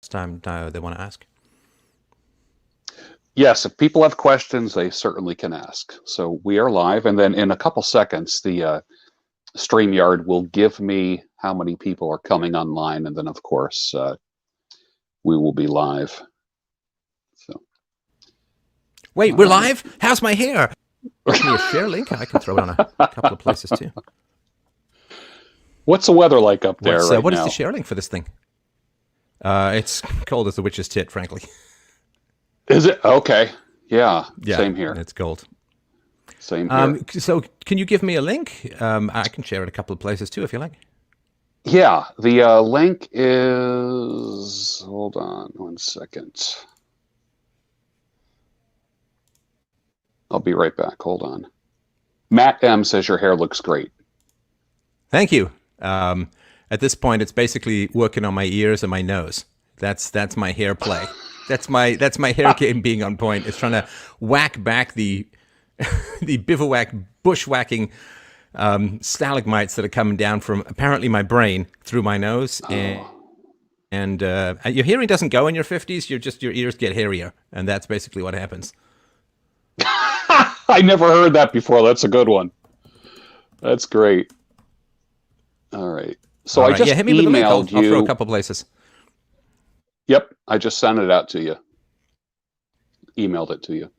time they want to ask? Yes, if people have questions, they certainly can ask. So we are live, and then in a couple seconds, the Streamyard will give me how many people are coming online, and then of course we will be live. So wait, we're live? How's my hair? Give me a share link. I can throw it on a couple of places too. What's the weather like up there right what now? What is the share link for this thing? It's cold as the witch's tit, frankly. Is it? Okay. Yeah, same here. It's cold. Same here. So can you give me a link? I can share it a couple of places too, if you like. Yeah, the link is, hold on one second. I'll be right back. Hold on. Matt M says your hair looks great. Thank you. At this point, it's basically working on my ears and my nose. That's my hair play. That's my hair game being on point. It's trying to whack back the bivouac bushwhacking stalagmites that are coming down from apparently my brain through my nose. And your hearing doesn't go in your 50s. Your ears get hairier, and that's basically what happens. I never heard that before. That's a good one. That's great. All right. So I just hit me with a link. I'll throw you. a couple places. Yep, I just sent it out to you. Emailed it to you.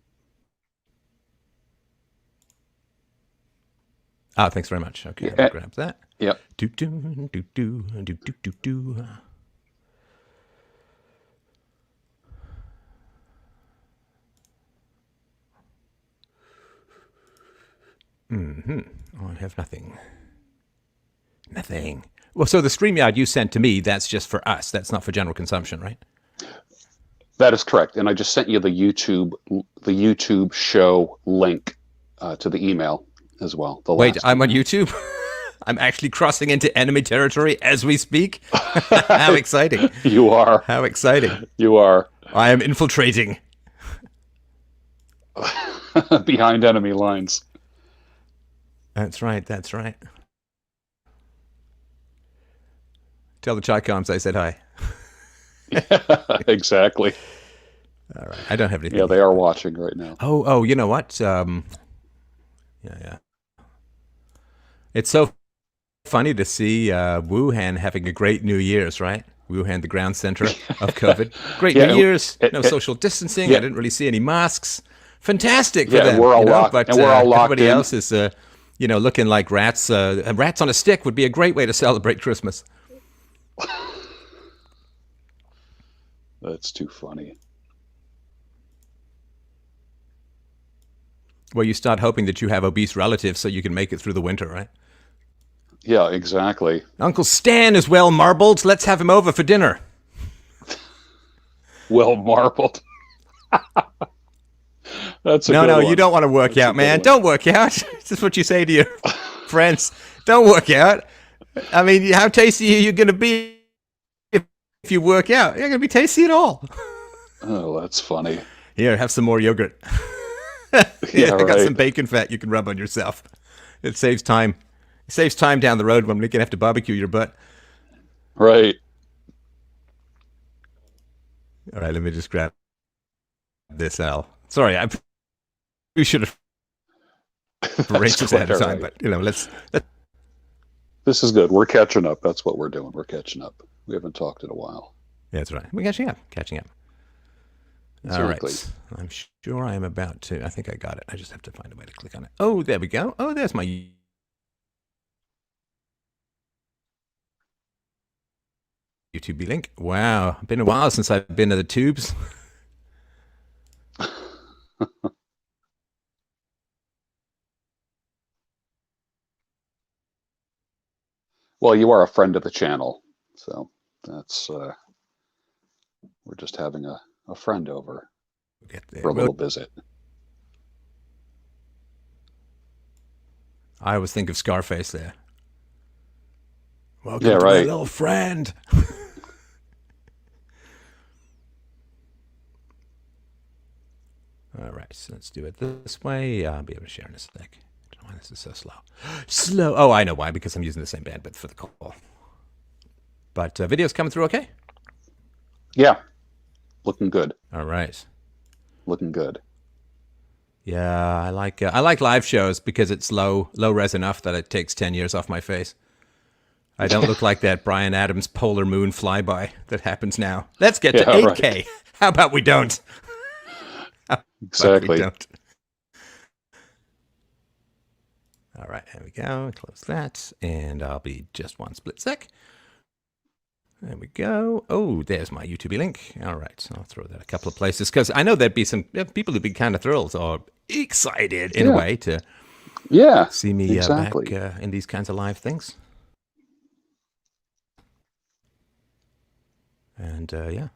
Ah, thanks very much. Okay, I'll grab that. Yep. Do do do do do do do do. Oh, I have nothing. Nothing. Well, so the StreamYard you sent to me, that's just for us. That's not for general consumption, right? That is correct. And I just sent you the YouTube show link to the email as well. Wait, I'm on YouTube? I'm actually crossing into enemy territory as we speak? How exciting. You are. How exciting. You are. I am infiltrating. Behind enemy lines. That's right. That's right. Tell the Chi-Coms I said hi. Yeah, exactly. All right. I don't have anything. Yeah, they are watching right now. Oh, you know what? Yeah. It's so funny to see Wuhan having a great New Year's, right? Wuhan, the ground center of COVID. Great New Year's. No social distancing. I didn't really see any masks. Fantastic for them. We're all locked, but and we're all locked everybody in. else is, looking like rats. Rats on a stick would be a great way to celebrate Christmas. That's too funny. Well, you start hoping that you have obese relatives so you can make it through the winter, right? Yeah, exactly. Uncle Stan is well marbled. Let's have him over for dinner. Well marbled. That's a no, good one. You don't want to work out, man. Don't work out. This is what you say to your friends. Don't work out. I mean, how tasty are you going to be if you work out? You're not going to be tasty at all. Oh, that's funny. Here, have some more yogurt. Yeah, I got some bacon fat you can rub on yourself. It saves time. It saves time down the road when we can have to barbecue your butt. Right. All right, let me just grab this, Al. Sorry, we should have arranged this ahead of time, but let's. This is good. We're catching up. That's what we're doing. We're catching up. We haven't talked in a while. Yeah, that's right. We're catching up. All right. I'm sure I am about to. I think I got it. I just have to find a way to click on it. Oh, there we go. Oh, there's my YouTube link. Wow. Been a while since I've been to the tubes. Well, you are a friend of the channel, so that's we're just having a friend over for a little visit. I always think of Scarface there. Welcome to my little friend. All right, so let's do it this way. I'll be able to share in a sec. I don't know why this is so slow. Slow. Oh, I know why, because I'm using the same bandwidth for the call. But video's coming through okay? Yeah, looking good. All right. Looking good. Yeah, I like live shows because it's low res enough that it takes 10 years off my face. I don't look like that Brian Adams polar moon flyby that happens now. Let's get to Yeah, 8K. right. How about we don't? How about we Exactly. don't? All right, there we go. Close that, and I'll be just one split sec. There we go. Oh, there's my YouTube link. All right, so I'll throw that a couple of places because I know there'd be some people who'd be kind of thrilled or excited in a way to see me exactly. back in these kinds of live things. And yeah.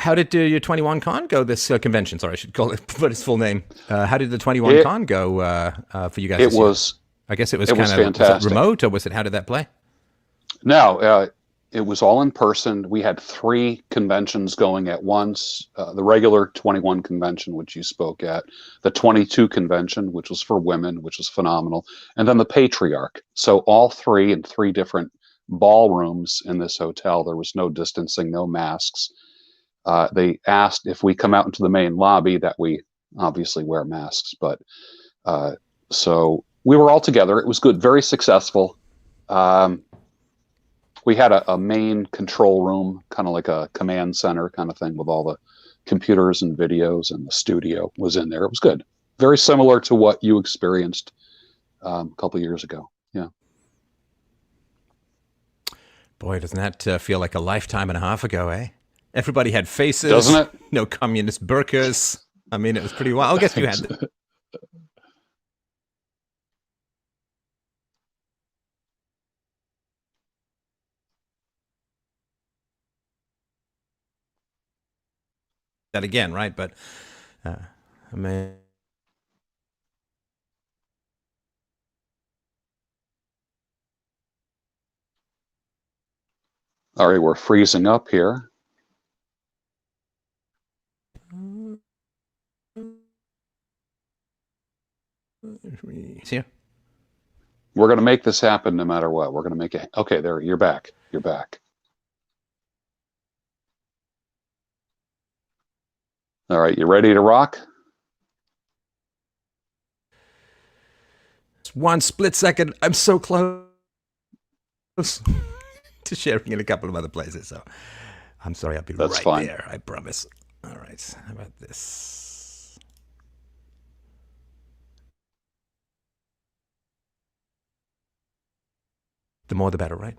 How did your 21 Con go this convention? Sorry, I should call it put its full name. How did the 21 Con go for you guys? It was. I guess it was kind of fantastic. Remote, or was it? How did that play? No, it was all in person. We had 3 conventions going at once. The regular 21 convention, which you spoke at, the 22 convention, which was for women, which was phenomenal, and then the Patriarch. So all 3 in 3 different ballrooms in this hotel. There was no distancing, no masks. They asked if we come out into the main lobby that we obviously wear masks, but so we were all together. It was good, very successful. We had a main control room, kind of like a command center kind of thing with all the computers and videos, and the studio was in there. It was good. Very similar to what you experienced a couple of years ago. Yeah. Boy, doesn't that feel like a lifetime and a half ago, eh? Everybody had faces. Doesn't it? No communist burkas. I mean, it was pretty wild. I guess you had that again, right? But I mean, all right, we're freezing up here. Here. We're going to make this happen no matter what. We're going to make it. Okay, there, you're back. You're back. All right, you ready to rock? It's one split second. I'm so close to sharing in a couple of other places. So I'm sorry, I'll be That's right fine. there. I promise. All right, how about this? The more the better, right?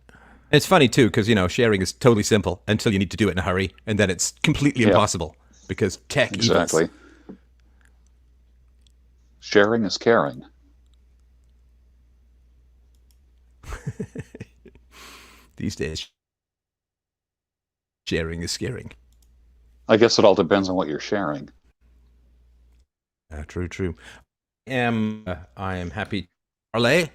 It's funny too, because sharing is totally simple until you need to do it in a hurry, and then it's completely impossible because tech Exactly. evils. Sharing is caring. These days, sharing is scaring. I guess it all depends on what you're sharing. True. I am happy, Parlay,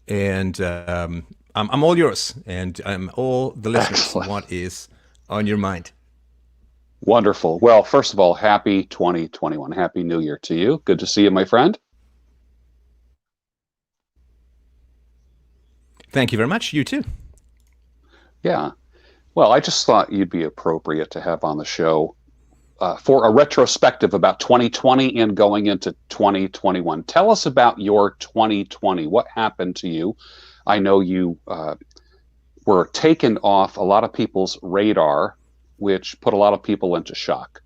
and I'm all yours, and I'm all the listeners. Excellent. What is on your mind? Wonderful. Well, first of all, happy 2021. Happy New Year to you. Good to see you, my friend. Thank you very much. You too. Yeah. Well, I just thought you'd be appropriate to have on the show for a retrospective about 2020 and going into 2021. Tell us about your 2020. What happened to you? I know you were taken off a lot of people's radar, which put a lot of people into shock.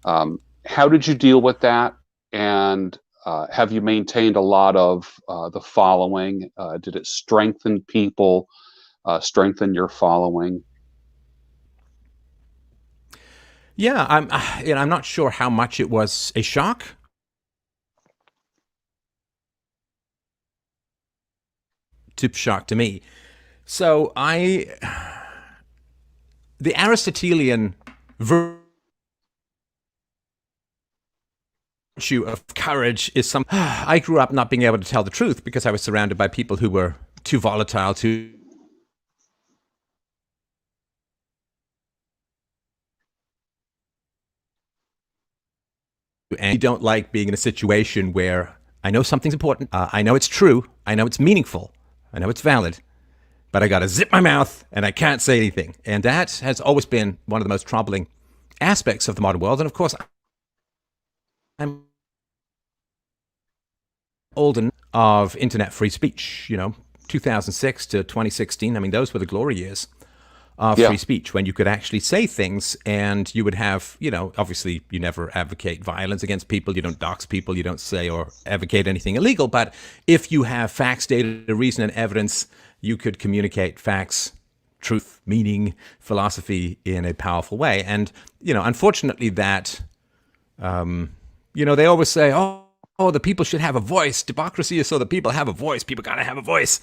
How did you deal with that? And have you maintained a lot of the following? Did it strengthen people, strengthen your following? Yeah, I'm not sure how much it was a shock. Shock to me. So the Aristotelian virtue of courage is some. I grew up not being able to tell the truth because I was surrounded by people who were too volatile, and you don't like being in a situation where I know something's important, I know it's true, I know it's meaningful, I know it's valid, but I got to zip my mouth and I can't say anything. And that has always been one of the most troubling aspects of the modern world. And of course, I'm old enough of internet free speech, 2006 to 2016. I mean, those were the glory years of free speech, when you could actually say things and you would have, obviously you never advocate violence against people, you don't dox people, you don't say or advocate anything illegal. But if you have facts, data, reason, and evidence, you could communicate facts, truth, meaning, philosophy in a powerful way. And, unfortunately that, they always say, oh, the people should have a voice. Democracy is so the people have a voice. People got to have a voice.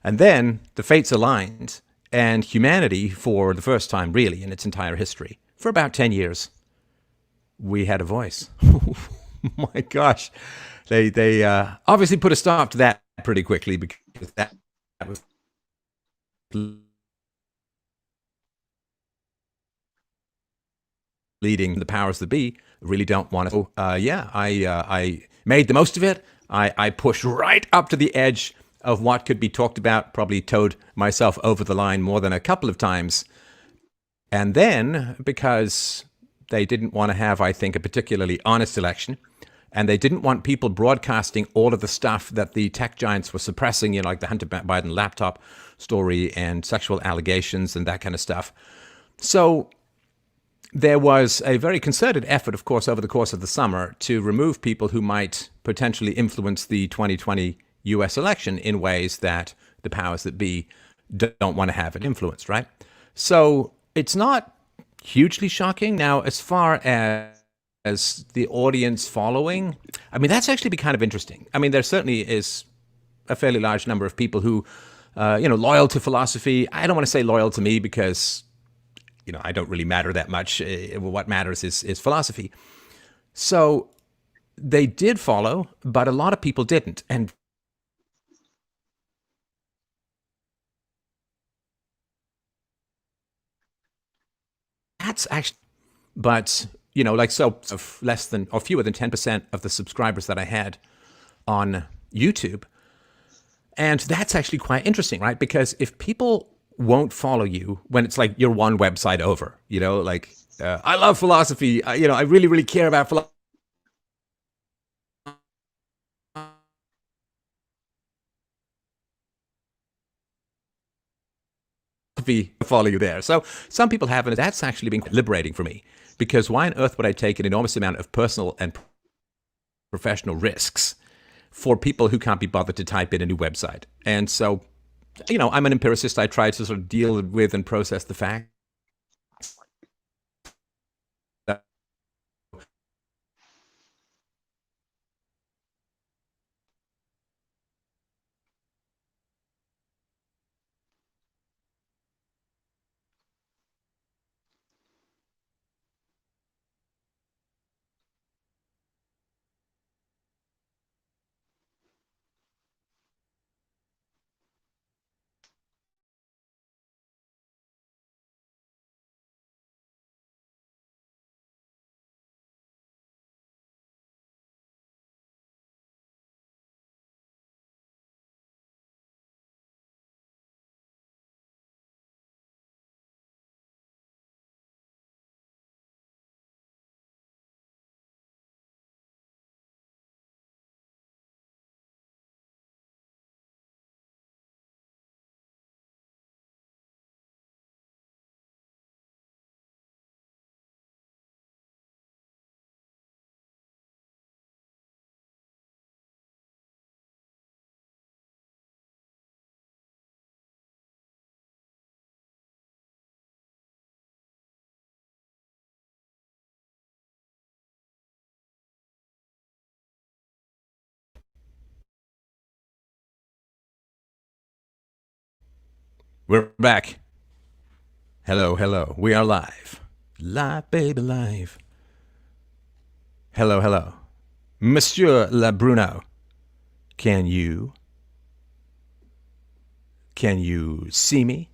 And then the fates aligned, and humanity, for the first time really in its entire history, for about 10 years, we had a voice. My gosh. They obviously put a stop to that pretty quickly, because that was leading the powers that be really don't want to. I made the most of it. I pushed right up to the edge of what could be talked about, probably towed myself over the line more than a couple of times. And then, because they didn't want to have, I think, a particularly honest election, and they didn't want people broadcasting all of the stuff that the tech giants were suppressing, like the Hunter Biden laptop story and sexual allegations and that kind of stuff. So there was a very concerted effort, of course, over the course of the summer to remove people who might potentially influence the 2020 U.S. election in ways that the powers that be don't want to have it influenced, right? So it's not hugely shocking. Now, as far as the audience following, I mean, that's actually been kind of interesting. I mean, there certainly is a fairly large number of people who, loyal to philosophy. I don't want to say loyal to me because, I don't really matter that much. What matters is philosophy. So they did follow, but a lot of people didn't. And that's actually, but, of less than or fewer than 10% of the subscribers that I had on YouTube. And that's actually quite interesting, right? Because if people won't follow you when it's like you're one website over, I love philosophy, I really, really care about philosophy. Follow you there. So some people haven't. That's actually been liberating for me, because why on earth would I take an enormous amount of personal and professional risks for people who can't be bothered to type in a new website? And so, I'm an empiricist. I try to sort of deal with and process the facts. We're back. Hello, hello. We are live. Live, baby, live. Hello, hello. Monsieur La Bruno, can you see me?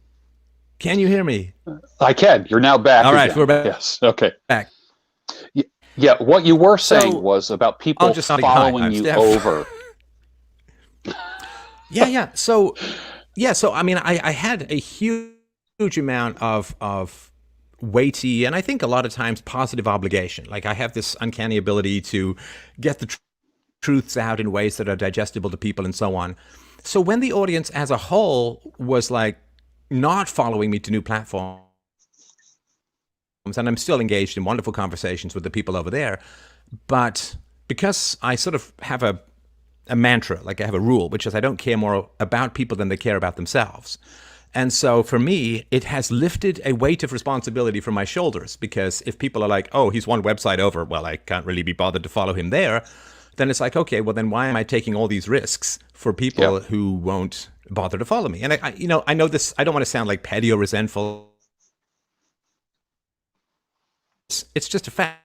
Can you hear me? I can. You're now back. All right, again. we're back. Yes. Okay. Back. Yeah. What you were saying was about people just following you Steph. over. Yeah. So Yeah, so I mean, I had a huge amount of weighty and I think a lot of times positive obligation. Like I have this uncanny ability to get the truths out in ways that are digestible to people and so on. So when the audience as a whole was like not following me to new platforms, and I'm still engaged in wonderful conversations with the people over there, but because I sort of have a mantra, like I have a rule, which is I don't care more about people than they care about themselves. And so for me, it has lifted a weight of responsibility from my shoulders, because if people are like, oh, he's one website over, well, I can't really be bothered to follow him there, then it's like, okay, well, then why am I taking all these risks for people who won't bother to follow me? And I know this, I don't want to sound like petty or resentful. It's just a fact.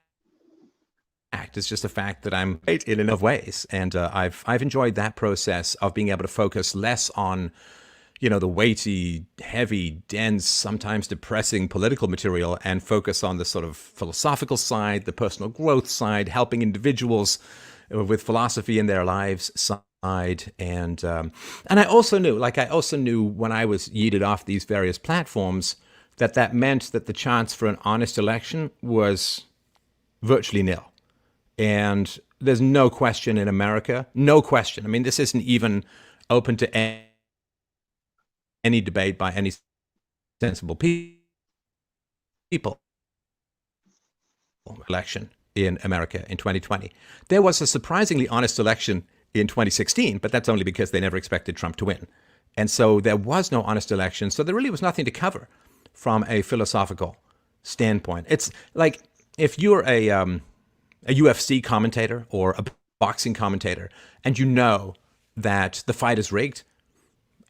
It's just a fact that I'm right in enough ways, and I've enjoyed that process of being able to focus less on, the weighty, heavy, dense, sometimes depressing political material, and focus on the sort of philosophical side, the personal growth side, helping individuals with philosophy in their lives side, and I also knew when I was yeeted off these various platforms that meant that the chance for an honest election was virtually nil. And there's no question in America, no question. I mean, this isn't even open to any debate by any sensible people. Election in America in 2020. There was a surprisingly honest election in 2016, but that's only because they never expected Trump to win. And so there was no honest election. So there really was nothing to cover from a philosophical standpoint. It's like if you're a UFC commentator or a boxing commentator, and you know that the fight is rigged,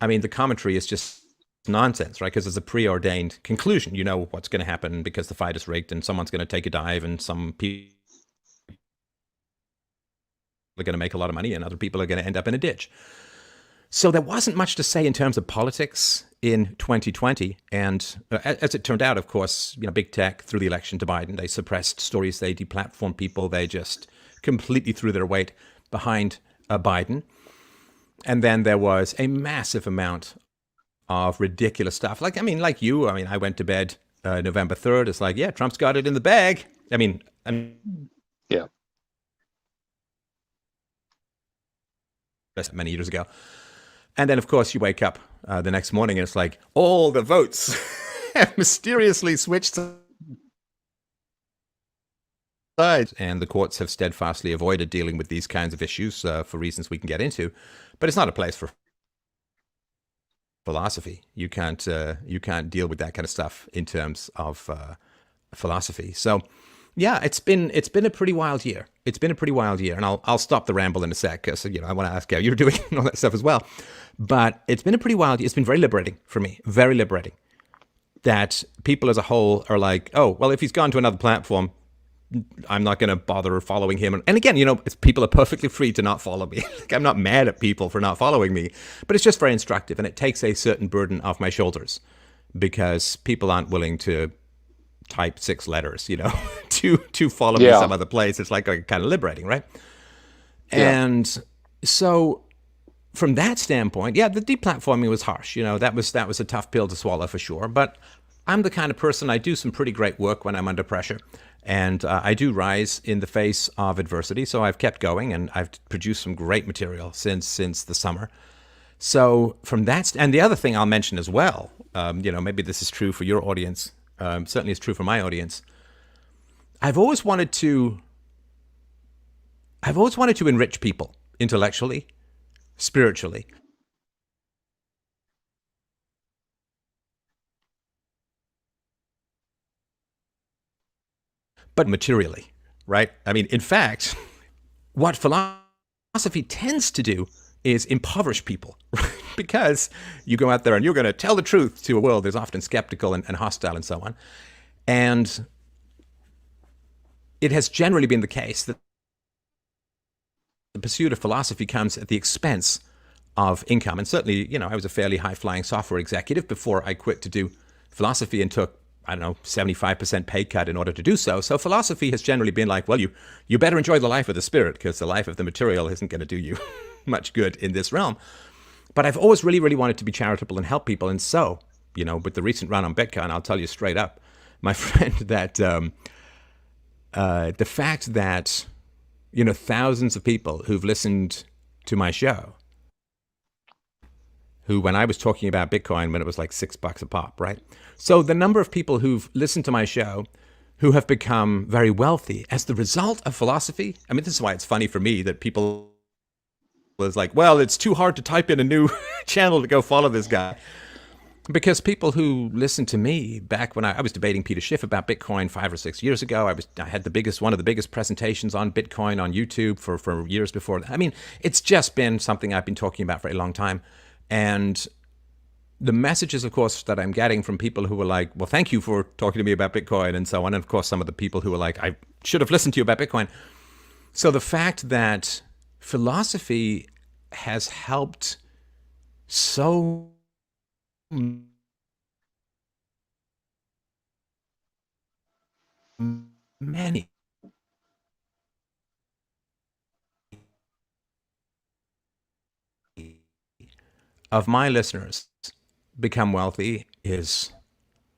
I mean, the commentary is just nonsense, right? Because it's a preordained conclusion. You know what's going to happen because the fight is rigged, and someone's going to take a dive, and some people are going to make a lot of money, and other people are going to end up in a ditch. So there wasn't much to say in terms of politics in 2020. And as it turned out, of course, big tech threw the election to Biden. They suppressed stories. They deplatformed people. They just completely threw their weight behind Biden. And then there was a massive amount of ridiculous stuff. Like you, I went to bed November 3rd. It's like, yeah, Trump's got it in the bag. Yeah. Many years ago. And then, of course, you wake up the next morning and it's like, all the votes have mysteriously switched sides. And the courts have steadfastly avoided dealing with these kinds of issues for reasons we can get into. But it's not a place for philosophy. You can't deal with that kind of stuff in terms of philosophy. So, yeah, it's been a pretty wild year. It's been a pretty wild year, and I'll stop the ramble in a sec because I want to ask how you're doing and all that stuff as well. But it's been a pretty wild year. It's been very liberating for me, very liberating. That people as a whole are like, oh, well, if he's gone to another platform, I'm not going to bother following him. And again, people are perfectly free to not follow me. Like, I'm not mad at people for not following me, but it's just very instructive, and it takes a certain burden off my shoulders because people aren't willing to type 6 letters, to follow me some other place. It's like kind of liberating, right? Yeah. And so from that standpoint, yeah, the deplatforming was harsh. That was a tough pill to swallow for sure. But I'm the kind of person, I do some pretty great work when I'm under pressure. And I do rise in the face of adversity. So I've kept going, and I've produced some great material since the summer. So from that, and the other thing I'll mention as well, maybe this is true for your audience, certainly it's true for my audience. I've always wanted to enrich people intellectually, spiritually, but materially, right? I mean, in fact, what philosophy tends to do is impoverish people, right? Because you go out there and you're going to tell the truth to a world that's often skeptical and hostile and so on. And it has generally been the case that the pursuit of philosophy comes at the expense of income. And certainly, I was a fairly high-flying software executive before I quit to do philosophy and took, 75% pay cut in order to do so. So philosophy has generally been like, well, you better enjoy the life of the spirit because the life of the material isn't going to do you much good in this realm. But I've always really, really wanted to be charitable and help people. And so, with the recent run on Bitcoin, I'll tell you straight up, my friend, that the fact that, thousands of people who've listened to my show, who, when I was talking about Bitcoin, when it was like $6 a pop, right? So the number of people who've listened to my show who have become very wealthy as the result of philosophy. I mean, this is why it's funny for me that people was like, well, it's too hard to type in a new channel to go follow this guy. Because people who listened to me back when I was debating Peter Schiff about Bitcoin 5 or 6 years ago, I had one of the biggest presentations on Bitcoin on YouTube for years before. I mean, it's just been something I've been talking about for a long time. And the messages, of course, that I'm getting from people who were like, well, thank you for talking to me about Bitcoin and so on. And of course, some of the people who were like, I should have listened to you about Bitcoin. So the fact that philosophy has helped so many of my listeners become wealthy is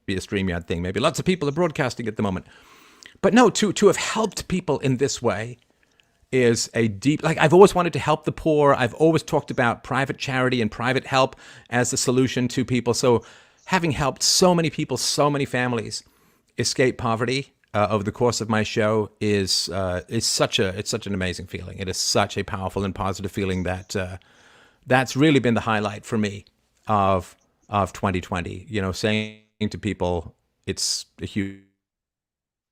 be a StreamYard thing. Maybe lots of people are broadcasting at the moment. But no, to have helped people in this way is a deep, like I've always wanted to help the poor. I've always talked about private charity and private help as the solution to people. So having helped so many people, so many families escape poverty over the course of my show is such an amazing feeling. It is such a powerful and positive feeling that that's really been the highlight for me of 2020. Saying to people it's a huge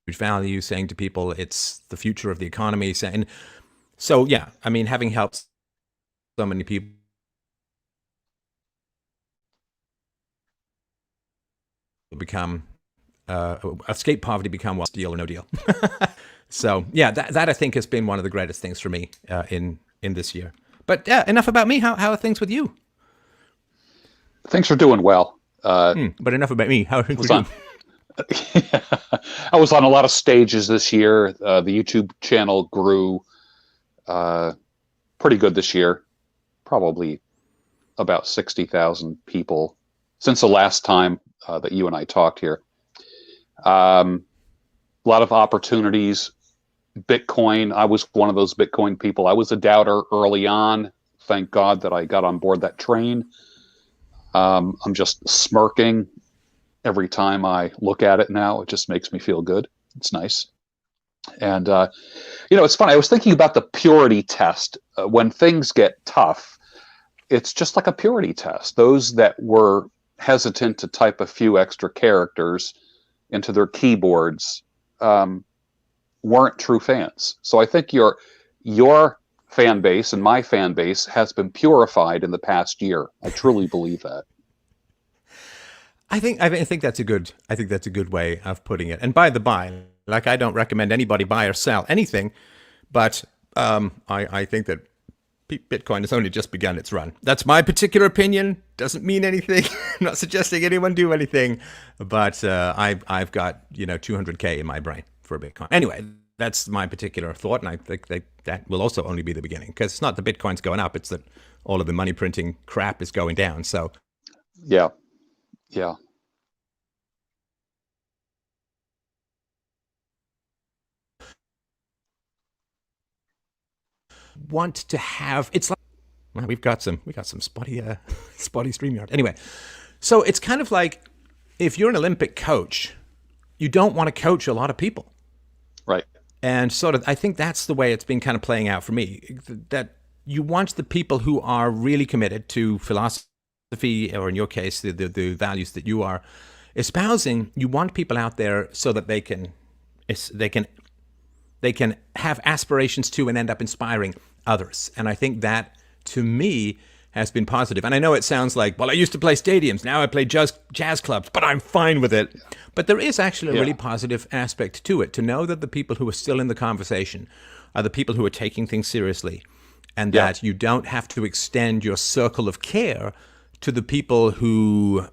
value, saying to people it's the future of the economy. So yeah, I mean, having helped so many people become escape poverty, become wealth, deal or no deal. So yeah, that I think has been one of the greatest things for me in this year. But yeah, enough about me. How are things with you? Things are doing well. But enough about me. How are things with you? I was on a lot of stages this year. The YouTube channel grew pretty good this year. Probably about 60,000 people since the last time that you and I talked here. A lot of opportunities. Bitcoin, I was one of those Bitcoin people. I was a doubter early on. Thank God that I got on board that train. I'm just smirking every time I look at it now. It just makes me feel good. It's nice. And, it's funny. I was thinking about the purity test. When things get tough, it's just like a purity test. Those that were hesitant to type a few extra characters into their keyboards weren't true fans. So I think your fan base and my fan base has been purified in the past year. I truly believe that. I think that's a good way of putting it. And by the by, like, I don't recommend anybody buy or sell anything, but I think that Bitcoin has only just begun its run. That's my particular opinion. Doesn't mean anything. I'm not suggesting anyone do anything, but I've got 200K in my brain for Bitcoin. Anyway, that's my particular thought, and I think that will also only be the beginning, because it's not the Bitcoin's going up; it's that all of the money printing crap is going down. So, yeah. Want to have it's like, well, we got some spotty StreamYard. Anyway, so it's kind of like if you're an Olympic coach, you don't want to coach a lot of people. Right. And sort of, I think that's the way it's been kind of playing out for me, that you want the people who are really committed to philosophy, or in your case, the values that you are espousing. You want people out there so that they can have aspirations to and end up inspiring others. And I think that, to me, has been positive. And I know it sounds like, well, I used to play stadiums, now I play jazz clubs, but I'm fine with it. But there is actually a really positive aspect to it, to know that the people who are still in the conversation are the people who are taking things seriously, and that you don't have to extend your circle of care to the people who,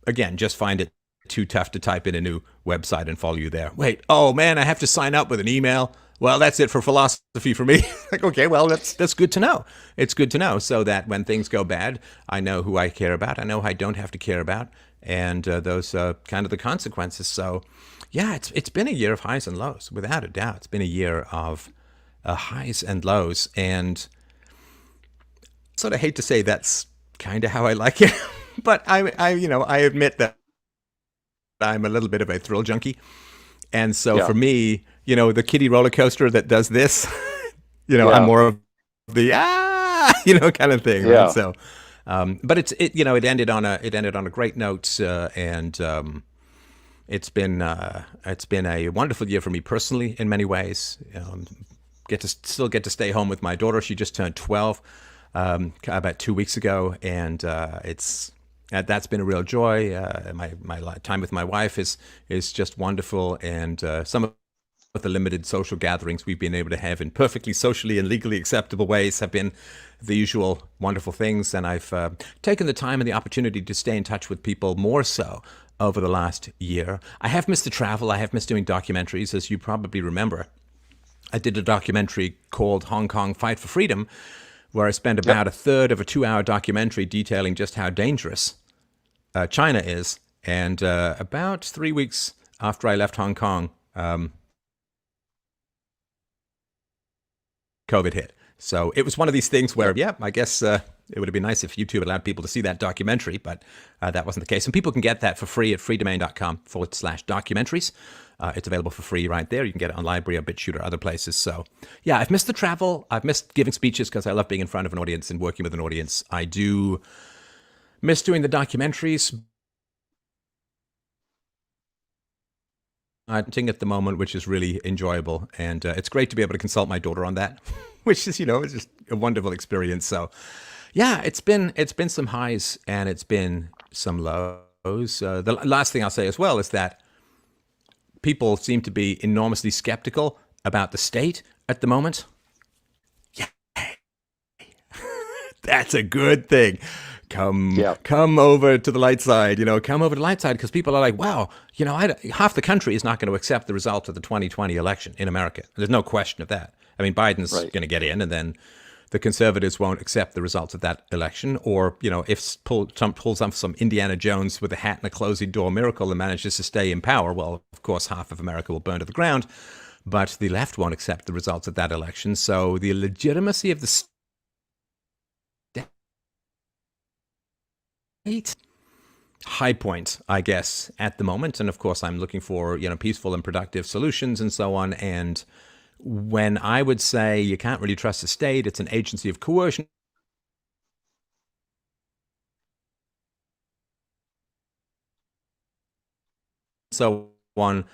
again, just find it too tough to type in a new website and follow you there. Wait, oh man, I have to sign up with an email. well, that's it for philosophy for me. Like, okay, well, that's good to know. It's good to know so that when things go bad, I know who I care about. I know who I don't have to care about, and those kind of the consequences. So, yeah, it's been a year of highs and lows, without a doubt. It's been a year of highs and lows, and sort of hate to say that's kind of how I like it, but I admit that I'm a little bit of a thrill junkie. And so Yeah. for me, the kiddie roller coaster that does this, I'm Yeah. more of the kind of thing, right? Yeah. So, but it ended on a great note, and it's been a wonderful year for me personally in many ways. Still get to stay home with my daughter. She just turned 12 about 2 weeks ago, and that's been a real joy. My time with my wife is just wonderful, and some of the limited social gatherings we've been able to have in perfectly socially and legally acceptable ways have been the usual wonderful things. And I've taken the time and the opportunity to stay in touch with people more so over the last year. I have missed the travel. I have missed doing documentaries, as you probably remember. I did a documentary called Hong Kong Fight for Freedom, where I spent about a third of a 2-hour documentary detailing just how dangerous China is. And about 3 weeks after I left Hong Kong, COVID hit. So it was one of these things where, I guess it would have been nice if YouTube allowed people to see that documentary, but that wasn't the case. And people can get that for free at freedomain.com/documentaries. It's available for free right there. You can get it on Library or BitChute or other places. So, yeah, I've missed the travel. I've missed giving speeches because I love being in front of an audience and working with an audience. I do miss doing the documentaries. I'm at the moment, which is really enjoyable. And it's great to be able to consult my daughter on that, which is, it's just a wonderful experience. So, yeah, it's been some highs and it's been some lows. The last thing I'll say as well is that people seem to be enormously skeptical about the state at the moment. Yeah, that's a good thing. Come over to the light side, come over to the light side, because people are like, wow, half the country is not going to accept the result of the 2020 election in America. There's no question of that. I mean, Biden's going to get in, and then the conservatives won't accept the results of that election. Or, if Trump pulls off some Indiana Jones with a hat and a closing door miracle and manages to stay in power, well, of course, half of America will burn to the ground. But the left won't accept the results of that election. So the legitimacy of the state, high point, I guess, at the moment. And of course, I'm looking for, peaceful and productive solutions and so on. And when I would say you can't really trust the state, it's an agency of coercion. So on,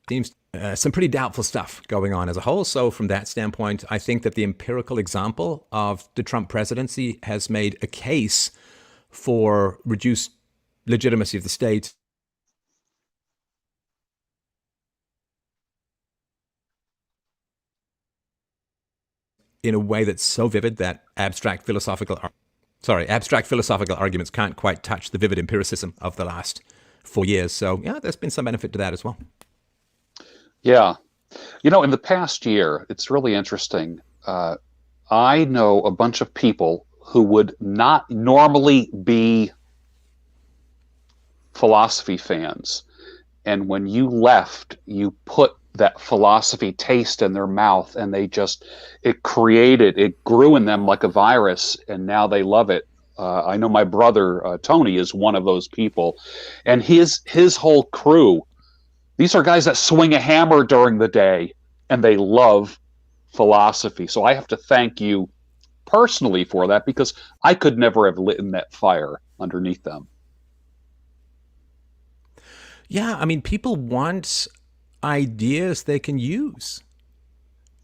seems some pretty doubtful stuff going on as a whole. So from that standpoint, I think that the empirical example of the Trump presidency has made a case for reduced legitimacy of the state in a way that's so vivid that abstract philosophical arguments can't quite touch the vivid empiricism of the last 4 years. So, yeah, there's been some benefit to that as well. Yeah. In the past year, it's really interesting. I know a bunch of people who would not normally be philosophy fans. And when you left, you put that philosophy taste in their mouth, and it grew in them like a virus, and now they love it. I know my brother, Tony, is one of those people, and his whole crew, these are guys that swing a hammer during the day, and they love philosophy. So I have to thank you personally for that, because I could never have lit that fire underneath them. Yeah, I mean, people want ideas they can use.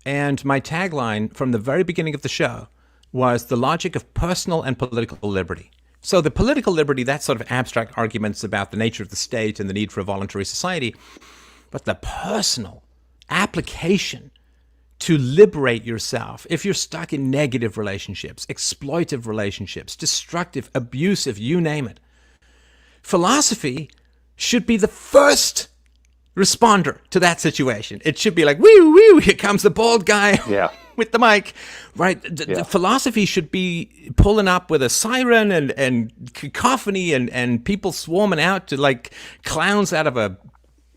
And my tagline from the very beginning of the show was the logic of personal and political liberty. So the political liberty, that's sort of abstract arguments about the nature of the state and the need for a voluntary society. But the personal application to liberate yourself if you're stuck in negative relationships, exploitive relationships, destructive, abusive, you name it. Philosophy should be the first responder to that situation. It should be like, woo, woo, here comes the bald guy Yeah. with the mic, right? The philosophy should be pulling up with a siren and cacophony and people swarming out to like clowns out of a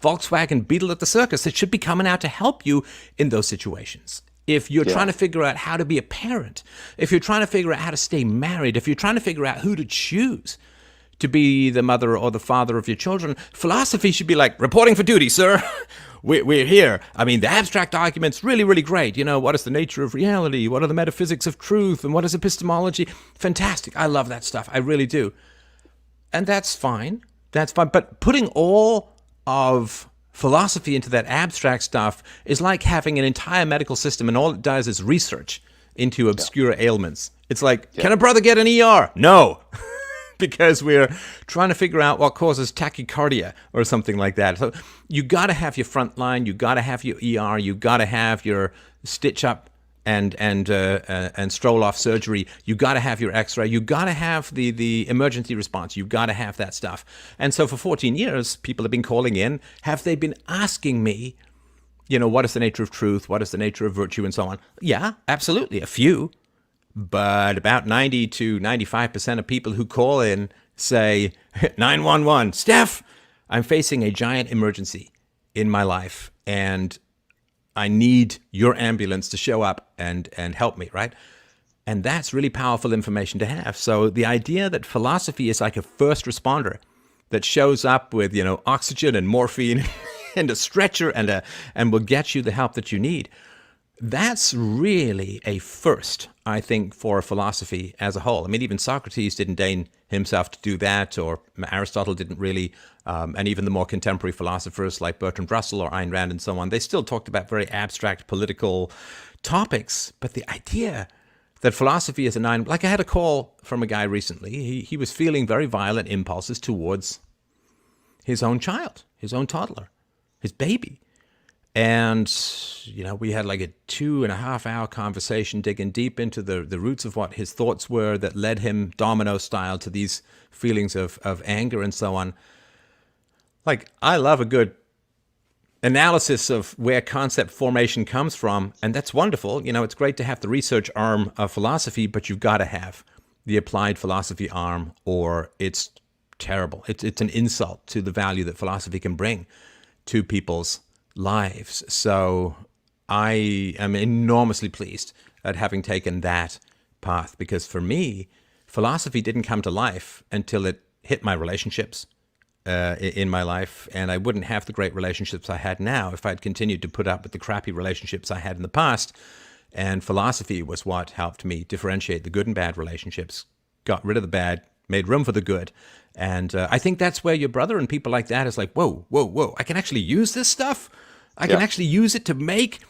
Volkswagen Beetle at the circus. It should be coming out to help you in those situations. If you're trying to figure out how to be a parent, if you're trying to figure out how to stay married, if you're trying to figure out who to choose to be the mother or the father of your children, philosophy should be like, reporting for duty, sir. We're here. I mean, the abstract argument's really, really great. You know, what is the nature of reality? What are the metaphysics of truth? And what is epistemology? Fantastic. I love that stuff. I really do. And that's fine. That's fine. But putting all of philosophy into that abstract stuff is like having an entire medical system and all it does is research into obscure ailments. It's like, can a brother get an ER? No. Because we're trying to figure out what causes tachycardia or something like that. So you got to have your front line, you got to have your ER, you got to have your stitch up and stroll off surgery. You got to have your X-ray. You got to have the emergency response. You got to have that stuff. And so for 14 years, people have been calling in. Have they been asking me, you know, what is the nature of truth? What is the nature of virtue, and so on? Yeah, absolutely, a few. But about 90 to 95% of people who call in say, 911, Steph, I'm facing a giant emergency in my life, and I need your ambulance to show up and help me, right? And that's really powerful information to have. So the idea that philosophy is like a first responder that shows up with, you know, oxygen and morphine and a stretcher and will get you the help that you need, that's really a first, I think, for philosophy as a whole. I mean, even Socrates didn't deign himself to do that, or Aristotle didn't really, and even the more contemporary philosophers like Bertrand Russell or Ayn Rand and so on, they still talked about very abstract political topics. But the idea that philosophy is like I had a call from a guy recently. He was feeling very violent impulses towards his own child, his own toddler, his baby. And, you know, we had like a 2.5-hour conversation digging deep into the roots of what his thoughts were that led him domino style to these feelings of anger and so on. Like, I love a good analysis of where concept formation comes from, and that's wonderful. You know, it's great to have the research arm of philosophy, but you've got to have the applied philosophy arm, or it's terrible. It's an insult to the value that philosophy can bring to people's lives. So I am enormously pleased at having taken that path, because for me, philosophy didn't come to life until it hit my relationships in my life, and I wouldn't have the great relationships I had now if I'd continued to put up with the crappy relationships I had in the past. And philosophy was what helped me differentiate the good and bad relationships, got rid of the bad, made room for the good. And I think that's where your brother and people like that is like, whoa, whoa, whoa, I can actually use this stuff. I can actually use it to make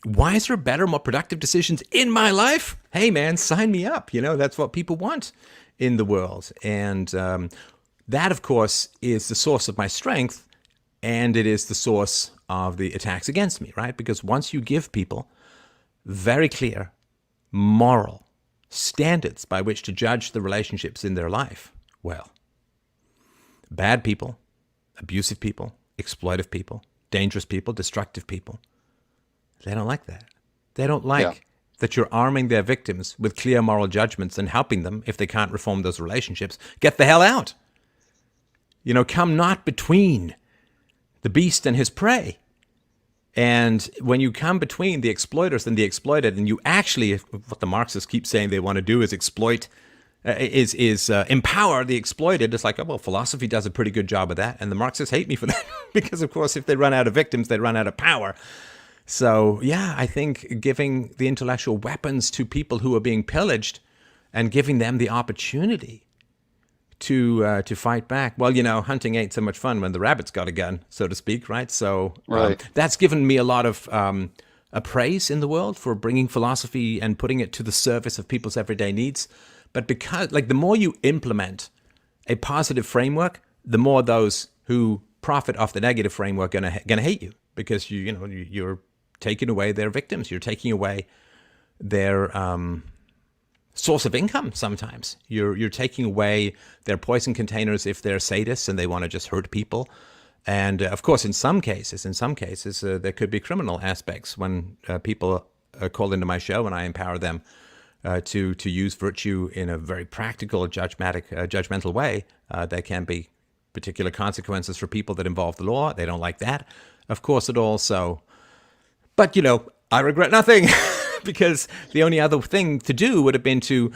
wiser, better, more productive decisions in my life. Hey, man, sign me up. You know, that's what people want in the world. And that, of course, is the source of my strength, and it is the source of the attacks against me, right? Because once you give people very clear moral standards by which to judge the relationships in their life, well, bad people, abusive people, exploitive people, dangerous people, destructive people, they don't like that. They don't like that you're arming their victims with clear moral judgments and helping them, if they can't reform those relationships, get the hell out. You know, come not between the beast and his prey. And when you come between the exploiters and the exploited, and you actually, what the Marxists keep saying they want to do is exploit, empower the exploited. It's like, oh, well, philosophy does a pretty good job of that. And the Marxists hate me for that because, of course, if they run out of victims, they run out of power. So, yeah, I think giving the intellectual weapons to people who are being pillaged and giving them the opportunity to fight back. Well, you know, hunting ain't so much fun when the rabbit's got a gun, so to speak, right? So that's given me a lot of praise in the world for bringing philosophy and putting it to the service of people's everyday needs. But because, like, the more you implement a positive framework, the more those who profit off the negative framework gonna hate you, because you're taking away their victims, you're taking away their source of income. Sometimes you're taking away their poison containers if they're sadists and they want to just hurt people. And of course, in some cases, there could be criminal aspects when people call into my show and I empower them to use virtue in a very practical, judgmental way. There can be particular consequences for people that involve the law. They don't like that. Of course, it also. But, I regret nothing because the only other thing to do would have been to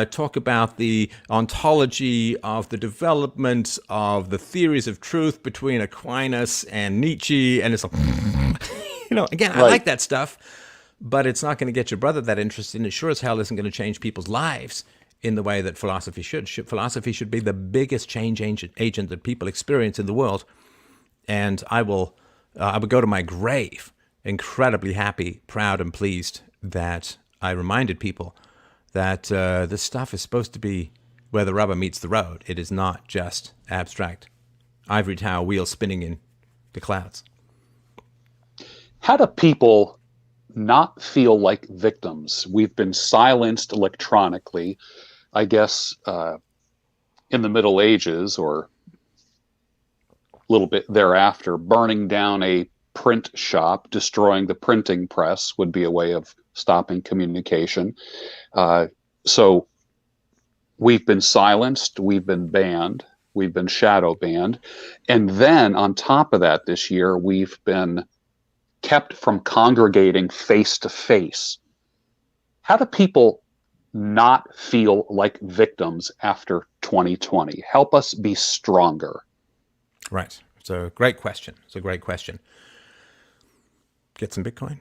talk about the ontology of the development of the theories of truth between Aquinas and Nietzsche. And it's like, again, I like that stuff, but it's not going to get your brother that interested, and it sure as hell isn't going to change people's lives in the way that philosophy should. Philosophy should be the biggest change agent that people experience in the world. And I would go to my grave incredibly happy, proud, and pleased that I reminded people that this stuff is supposed to be where the rubber meets the road. It is not just abstract ivory tower wheels spinning in the clouds. How do people not feel like victims? We've been silenced electronically, I guess, in the Middle Ages or a little bit thereafter. Burning down a print shop, destroying the printing press would be a way of stopping communication. So we've been silenced, we've been banned, we've been shadow banned. And then on top of that, this year, we've been kept from congregating face to face. How do people not feel like victims after 2020? Help us be stronger. Right. It's a great question. Get some Bitcoin.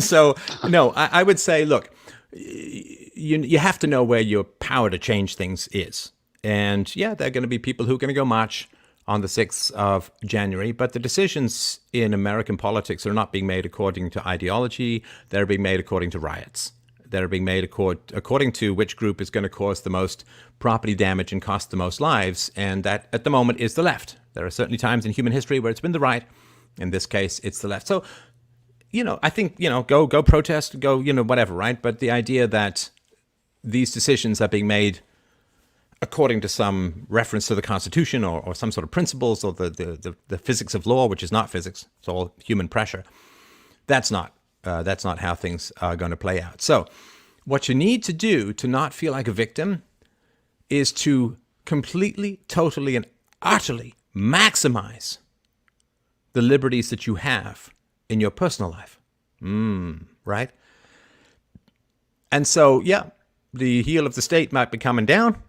So, no, I would say, look, you have to know where your power to change things is. And yeah, there are going to be people who are going to go march on the 6th of January, but the decisions in American politics are not being made according to ideology. They're being made according to riots. They're being made according to which group is going to cause the most property damage and cost the most lives. And that, at the moment, is the left. There are certainly times in human history where it's been the right. In this case, it's the left. So, I think, go protest, go, whatever, right? But the idea that these decisions are being made according to some reference to the Constitution or some sort of principles or the physics of law, which is not physics, it's all human pressure, that's not how things are going to play out. So what you need to do to not feel like a victim is to completely, totally, and utterly maximize the liberties that you have in your personal life. Right? And so, yeah, the heel of the state might be coming down.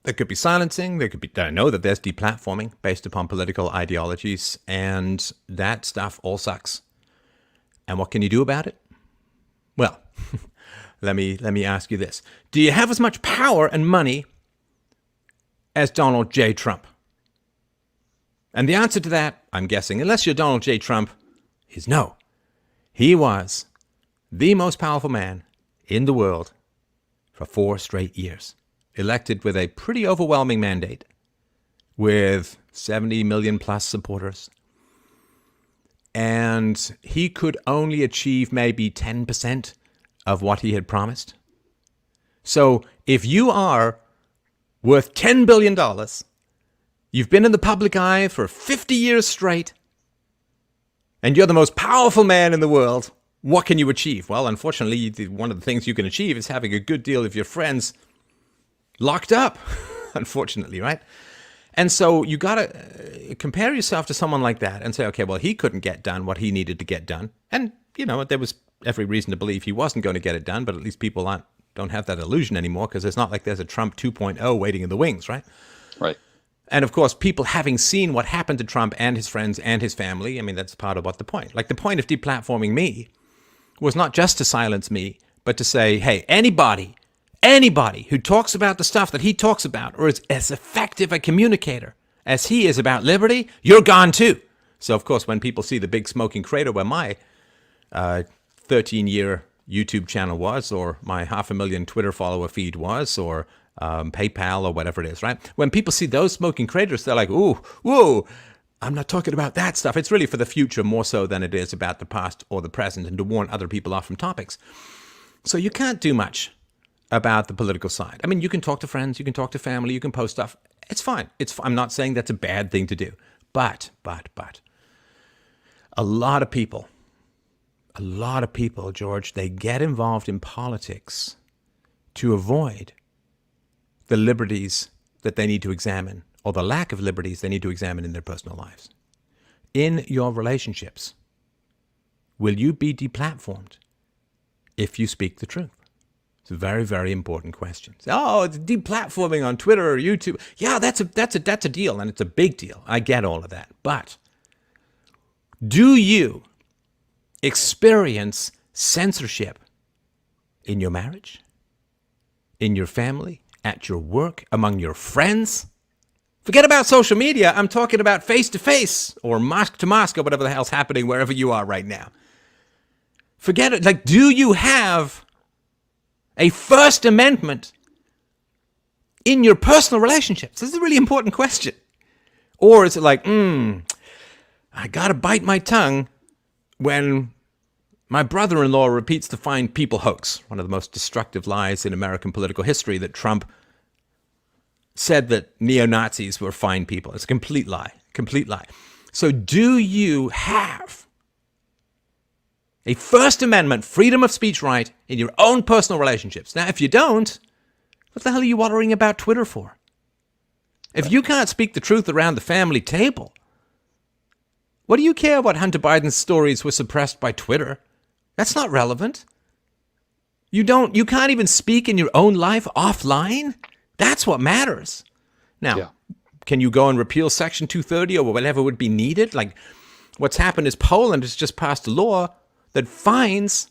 There could be silencing. I know that there's deplatforming based upon political ideologies, and that stuff all sucks. And what can you do about it? Well, let me ask you this. Do you have as much power and money as Donald J. Trump? And the answer to that, I'm guessing, unless you're Donald J. Trump, is no. He was the most powerful man in the world for 4 straight years, elected with a pretty overwhelming mandate, with 70 million plus supporters. And he could only achieve maybe 10% of what he had promised. So if you are worth $10 billion, you've been in the public eye for 50 years straight, and you're the most powerful man in the world, what can you achieve? Well, unfortunately, one of the things you can achieve is having a good deal of your friends locked up, unfortunately, right? And so you got to compare yourself to someone like that and say, okay, well, he couldn't get done what he needed to get done. And, there was every reason to believe he wasn't going to get it done, but at least people don't have that illusion anymore, because it's not like there's a Trump 2.0 waiting in the wings, right? Right. And of course, people having seen what happened to Trump and his friends and his family, I mean, that's part of what the point. Like, the point of deplatforming me was not just to silence me, but to say, hey, anybody who talks about the stuff that he talks about or is as effective a communicator as he is about liberty, you're gone too. So, of course, when people see the big smoking crater where my 13-year YouTube channel was, or my 500,000 Twitter follower feed was, or PayPal or whatever it is, right? When people see those smoking craters, they're like, ooh, whoa, I'm not talking about that stuff. It's really for the future more so than it is about the past or the present, and to warn other people off from topics. So you can't do much about the political side. I mean, you can talk to friends, you can talk to family, you can post stuff. It's fine. I'm not saying that's a bad thing to do. But, a lot of people, George, they get involved in politics to avoid the liberties that they need to examine, or the lack of liberties they need to examine in their personal lives. In your relationships, will you be deplatformed if you speak the truth? It's a very, very important question. Oh, it's deplatforming on Twitter or YouTube. Yeah, that's a deal, and it's a big deal. I get all of that. But do you experience censorship in your marriage, in your family, at your work, among your friends? Forget about social media. I'm talking about face-to-face or mosque-to-mosque or whatever the hell's happening wherever you are right now. Forget it. Like, do you have a First Amendment in your personal relationships? This is a really important question. Or is it like, I got to bite my tongue when my brother-in-law repeats the find people hoax, one of the most destructive lies in American political history, that Trump said that neo-Nazis were fine people. It's a complete lie, complete lie. So do you have a First Amendment freedom of speech right in your own personal relationships? Now, if you don't, what the hell are you worrying about Twitter for? If you can't speak the truth around the family table, what do you care what Hunter Biden's stories were suppressed by Twitter? That's not relevant. You can't even speak in your own life offline? That's what matters. Now, Can you go and repeal Section 230 or whatever would be needed? Like, what's happened is Poland has just passed a law that fines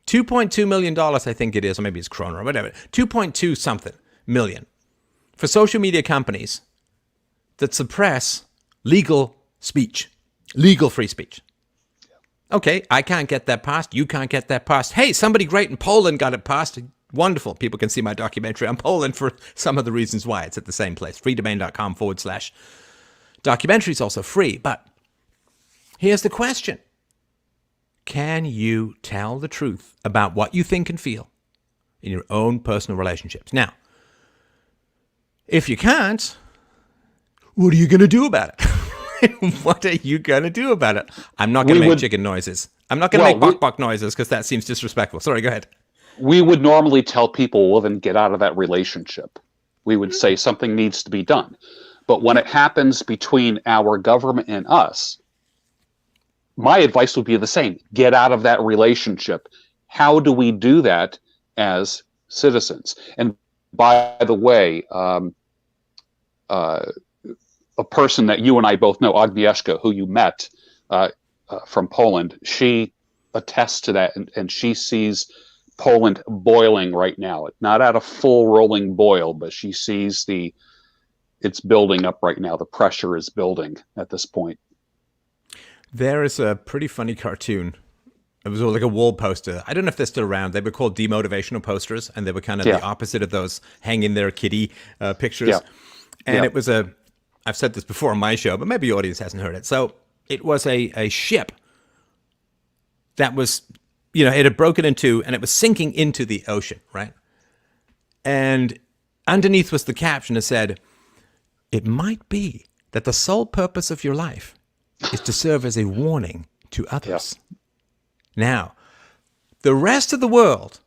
$2.2 million, I think it is, or maybe it's kroner or whatever, 2.2 something million for social media companies that suppress legal speech, legal free speech. Okay, I can't get that passed. You can't get that passed. Hey, somebody great in Poland got it passed. Wonderful. People can see my documentary on Poland for some of the reasons why. It's at the same place, freedomain.com/documentary is also free. But here's the question. Can you tell the truth about what you think and feel in your own personal relationships? Now, if you can't, what are you going to do about it? What are you going to do about it? I'm not going to make chicken noises. I'm not going to make bok-bok noises because that seems disrespectful. Sorry, go ahead. We would normally tell people, well, then get out of that relationship. We would say something needs to be done. But when it happens between our government and us, my advice would be the same. Get out of that relationship. How do we do that as citizens? And by the way, a person that you and I both know, Agnieszka, who you met from Poland, she attests to that, and she sees Poland boiling right now. Not at a full rolling boil, but she sees it's building up right now. The pressure is building at this point. There is a pretty funny cartoon. It was like a wall poster. I don't know if they're still around. They were called demotivational posters, and they were kind of the opposite of those hang in there kitty pictures. Yeah. And it was I've said this before on my show, but maybe your audience hasn't heard it. So it was a ship that was, it had broken in two, and it was sinking into the ocean, right? And underneath was the caption that said, "It might be that the sole purpose of your life is to serve as a warning to others." Yeah. Now, the rest of the world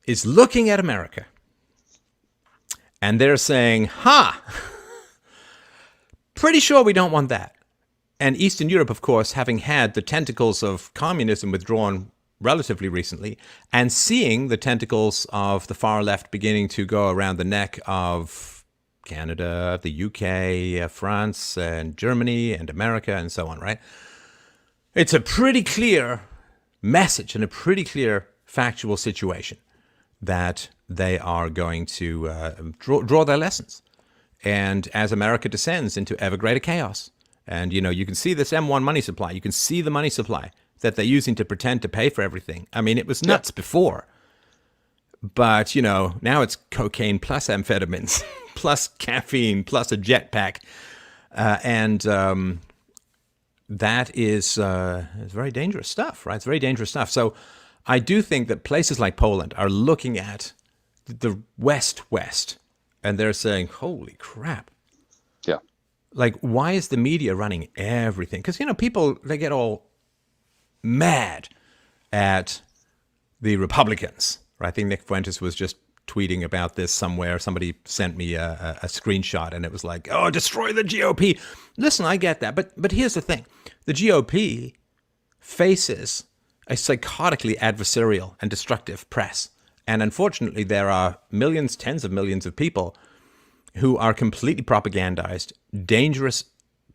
is looking at America, and they're saying, pretty sure we don't want that. And Eastern Europe, of course, having had the tentacles of communism withdrawn relatively recently, and seeing the tentacles of the far left beginning to go around the neck of Canada, the UK, France, and Germany, and America, and so on, right? It's a pretty clear message and a pretty clear factual situation that they are going to draw their lessons. And as America descends into ever greater chaos, and, you can see this M1 money supply, you can see the money supply that they're using to pretend to pay for everything. I mean, it was nuts before. But, now it's cocaine plus amphetamines, plus caffeine, plus a jetpack. And that is very dangerous stuff, right? It's very dangerous stuff. So I do think that places like Poland are looking at the West, and they're saying, holy crap. Yeah. Like, why is the media running everything? Because, people, they get all mad at the Republicans, right? I think Nick Fuentes was just tweeting about this somewhere. Somebody sent me a screenshot, and it was like, oh, destroy the GOP. Listen, I get that. But here's the thing. The GOP faces a psychotically adversarial and destructive press. And unfortunately, there are millions, tens of millions of people who are completely propagandized, dangerous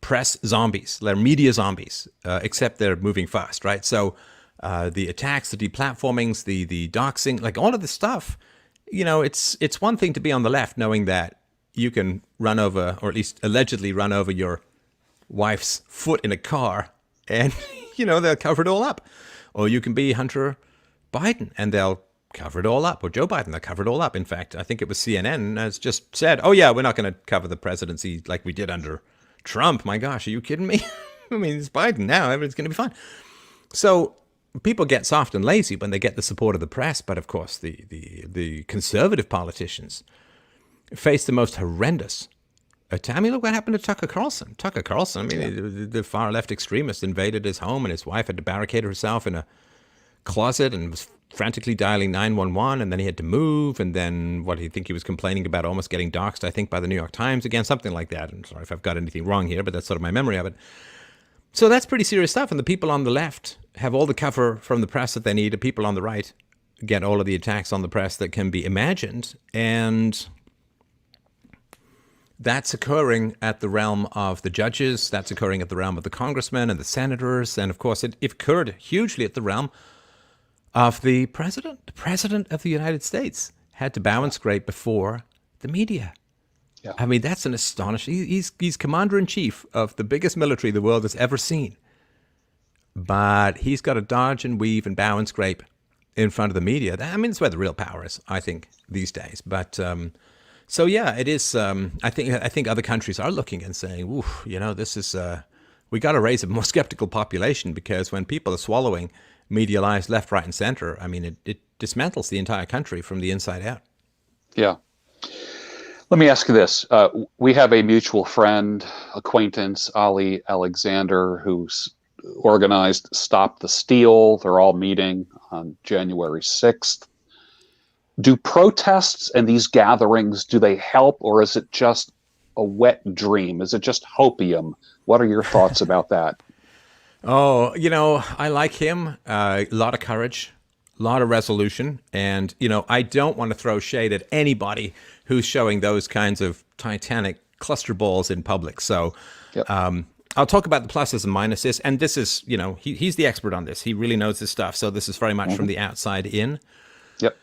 press zombies. They're media zombies, except they're moving fast, right? So the attacks, the deplatformings, the doxing, like all of this stuff, it's one thing to be on the left knowing that you can run over, or at least allegedly run over your wife's foot in a car and, they'll cover it all up. Or you can be Hunter Biden and they'll cover it all up. Or Joe Biden, they'll cover it all up. In fact, I think it was CNN has just said, oh yeah, we're not going to cover the presidency like we did under Trump. My gosh, are you kidding me? I mean, it's Biden now. Everything's going to be fine. So people get soft and lazy when they get the support of the press. But of course, the conservative politicians face the most horrendous attack. I mean, look what happened to Tucker Carlson. I mean, the far left extremist invaded his home, and his wife had to barricade herself in a closet and was frantically dialing 911, and then he had to move, and then what do you think he was complaining about, almost getting doxxed, I think, by the New York Times again, something like that. I'm sorry if I've got anything wrong here, but that's sort of my memory of it. So that's pretty serious stuff, and the people on the left have all the cover from the press that they need. The people on the right get all of the attacks on the press that can be imagined, and that's occurring at the realm of the judges, that's occurring at the realm of the congressmen and the senators, and of course it occurred hugely at the realm of the president. The president of the United States had to bow and scrape before the media. Yeah. I mean, that's an astonishing... He's commander-in-chief of the biggest military the world has ever seen. But he's got to dodge and weave and bow and scrape in front of the media. I mean, that's where the real power is, I think, these days. But... So yeah, it is. I think other countries are looking and saying, "Ooh, this is we got to raise a more skeptical population, because when people are swallowing media lies left, right, and center, I mean, it dismantles the entire country from the inside out." Yeah. Let me ask you this: we have a mutual friend, acquaintance, Ali Alexander, who's organized Stop the Steal. They're all meeting on January 6th. Do protests and these gatherings, do they help, or is it just a wet dream? Is it just hopium? What are your thoughts about that? Oh, I like him. A lot of courage, a lot of resolution. And, I don't want to throw shade at anybody who's showing those kinds of titanic cluster balls in public. So yep. I'll talk about the pluses and minuses. And this is, he's the expert on this. He really knows this stuff. So this is very much from the outside in. Yep.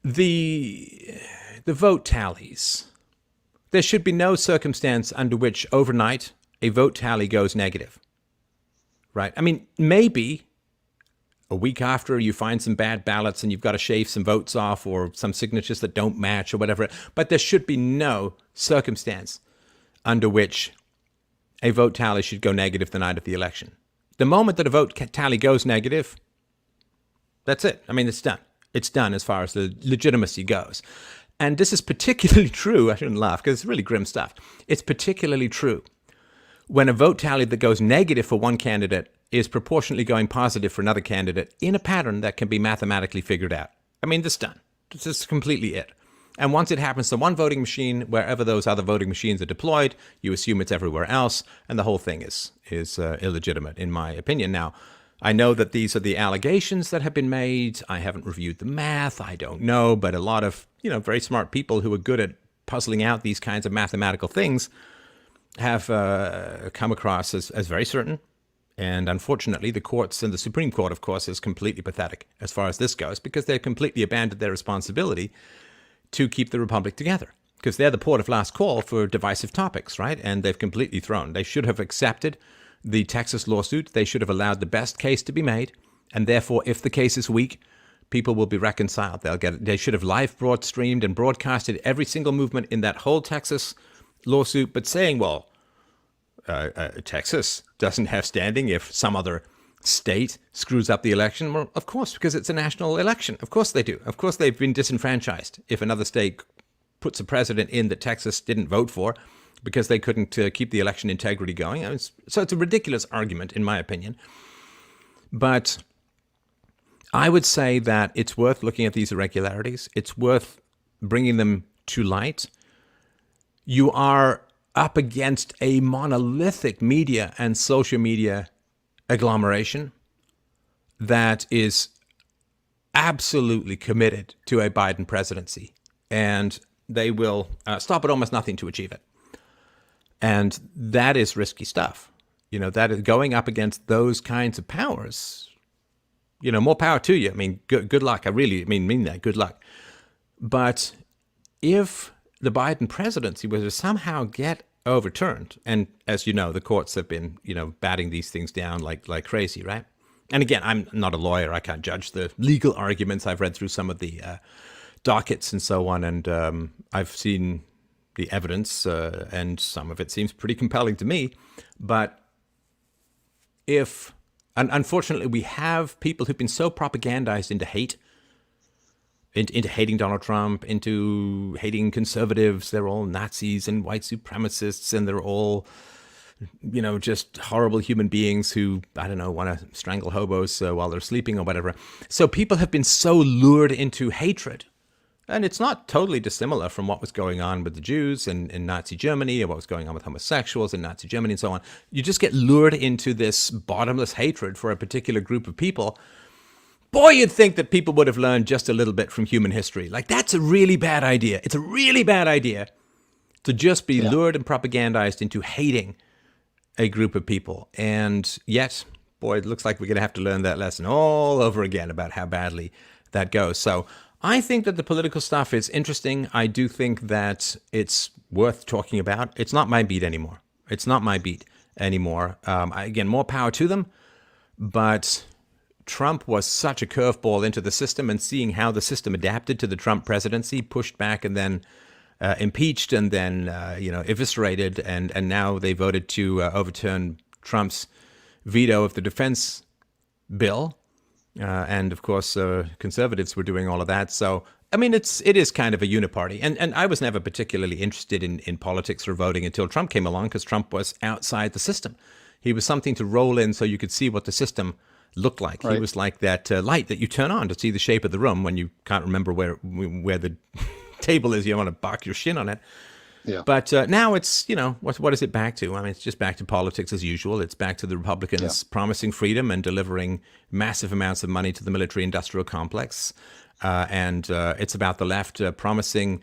The vote tallies. There should be no circumstance under which overnight a vote tally goes negative, right? I mean, maybe a week after you find some bad ballots and you've got to shave some votes off or some signatures that don't match or whatever, but there should be no circumstance under which a vote tally should go negative the night of the election. The moment that a vote tally goes negative, that's it. I mean, it's done. It's done as far as the legitimacy goes. And this is particularly true, I shouldn't laugh because it's really grim stuff. It's particularly true when a vote tally that goes negative for one candidate is proportionately going positive for another candidate in a pattern that can be mathematically figured out. I mean, this is done. This is completely it. And once it happens to one voting machine, wherever those other voting machines are deployed, you assume it's everywhere else, and the whole thing is illegitimate, in my opinion. Now, I know that these are the allegations that have been made. I haven't reviewed the math. I don't know. But a lot of, very smart people who are good at puzzling out these kinds of mathematical things have come across as very certain. And unfortunately, the courts and the Supreme Court, of course, is completely pathetic as far as this goes, because they've completely abandoned their responsibility to keep the republic together, because they're the port of last call for divisive topics, right? And they've completely thrown. They should have accepted the Texas lawsuit. They should have allowed the best case to be made. And therefore, if the case is weak, people will be reconciled. They should have live streamed and broadcasted every single movement in that whole Texas lawsuit, but saying, well, Texas doesn't have standing if some other state screws up the election. Well, of course, because it's a national election. Of course they do. Of course they've been disenfranchised if another state puts a president in that Texas didn't vote for because they couldn't keep the election integrity going. I mean, so it's a ridiculous argument, in my opinion. But I would say that it's worth looking at these irregularities. It's worth bringing them to light. You are up against a monolithic media and social media agglomeration that is absolutely committed to a Biden presidency, and they will stop at almost nothing to achieve it. And that is risky stuff. That is going up against those kinds of powers. More power to you. I mean, good luck. I really mean that. Good luck. But if the Biden presidency was to somehow get overturned, and as you know, the courts have been, batting these things down like crazy, right? And again, I'm not a lawyer. I can't judge the legal arguments. I've read through some of the dockets and so on, and I've seen the evidence, and some of it seems pretty compelling to me. But unfortunately, we have people who've been so propagandized into hate, into hating Donald Trump, into hating conservatives. They're all Nazis and white supremacists, and they're all, just horrible human beings who, I don't know, want to strangle hobos while they're sleeping or whatever. So people have been so lured into hatred. And it's not totally dissimilar from what was going on with the Jews in Nazi Germany, or what was going on with homosexuals in Nazi Germany and so on. You just get lured into this bottomless hatred for a particular group of people. Boy, you'd think that people would have learned just a little bit from human history. Like, that's a really bad idea. It's a really bad idea to just be lured and propagandized into hating a group of people. And yet, boy, it looks like we're going to have to learn that lesson all over again about how badly that goes. So I think that the political stuff is interesting. I do think that it's worth talking about. It's not my beat anymore. Again, more power to them. But Trump was such a curveball into the system, and seeing how the system adapted to the Trump presidency, pushed back and then impeached and then eviscerated, and now they voted to overturn Trump's veto of the defense bill. And of course, conservatives were doing all of that. So, I mean, it is kind of a uniparty. And I was never particularly interested in politics or voting until Trump came along, because Trump was outside the system. He was something to roll in so you could see what the system looked like. Right. He was like that light that you turn on to see the shape of the room when you can't remember where the table is. You want to bark your shin on it. Yeah. But now it's, what is it back to? I mean, it's just back to politics as usual. It's back to the Republicans promising freedom and delivering massive amounts of money to the military-industrial complex. And it's about the left promising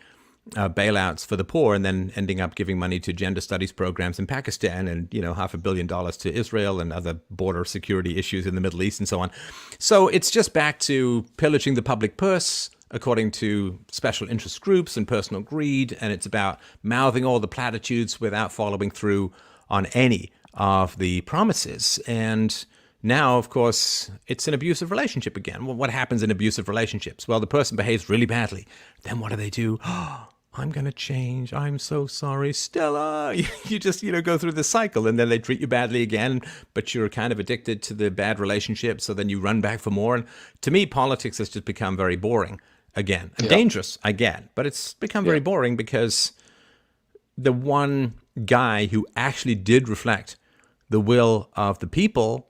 bailouts for the poor and then ending up giving money to gender studies programs in Pakistan and, $500 million to Israel and other border security issues in the Middle East and so on. So it's just back to pillaging the public purse, according to special interest groups and personal greed, and it's about mouthing all the platitudes without following through on any of the promises. And now, of course, it's an abusive relationship again. Well, what happens in abusive relationships? Well, the person behaves really badly. Then what do? Oh, I'm going to change. I'm so sorry, Stella. You just, go through the cycle, and then they treat you badly again, but you're kind of addicted to the bad relationship, so then you run back for more. And to me, politics has just become very boring. Again, dangerous, I get, but it's become very boring, because the one guy who actually did reflect the will of the people,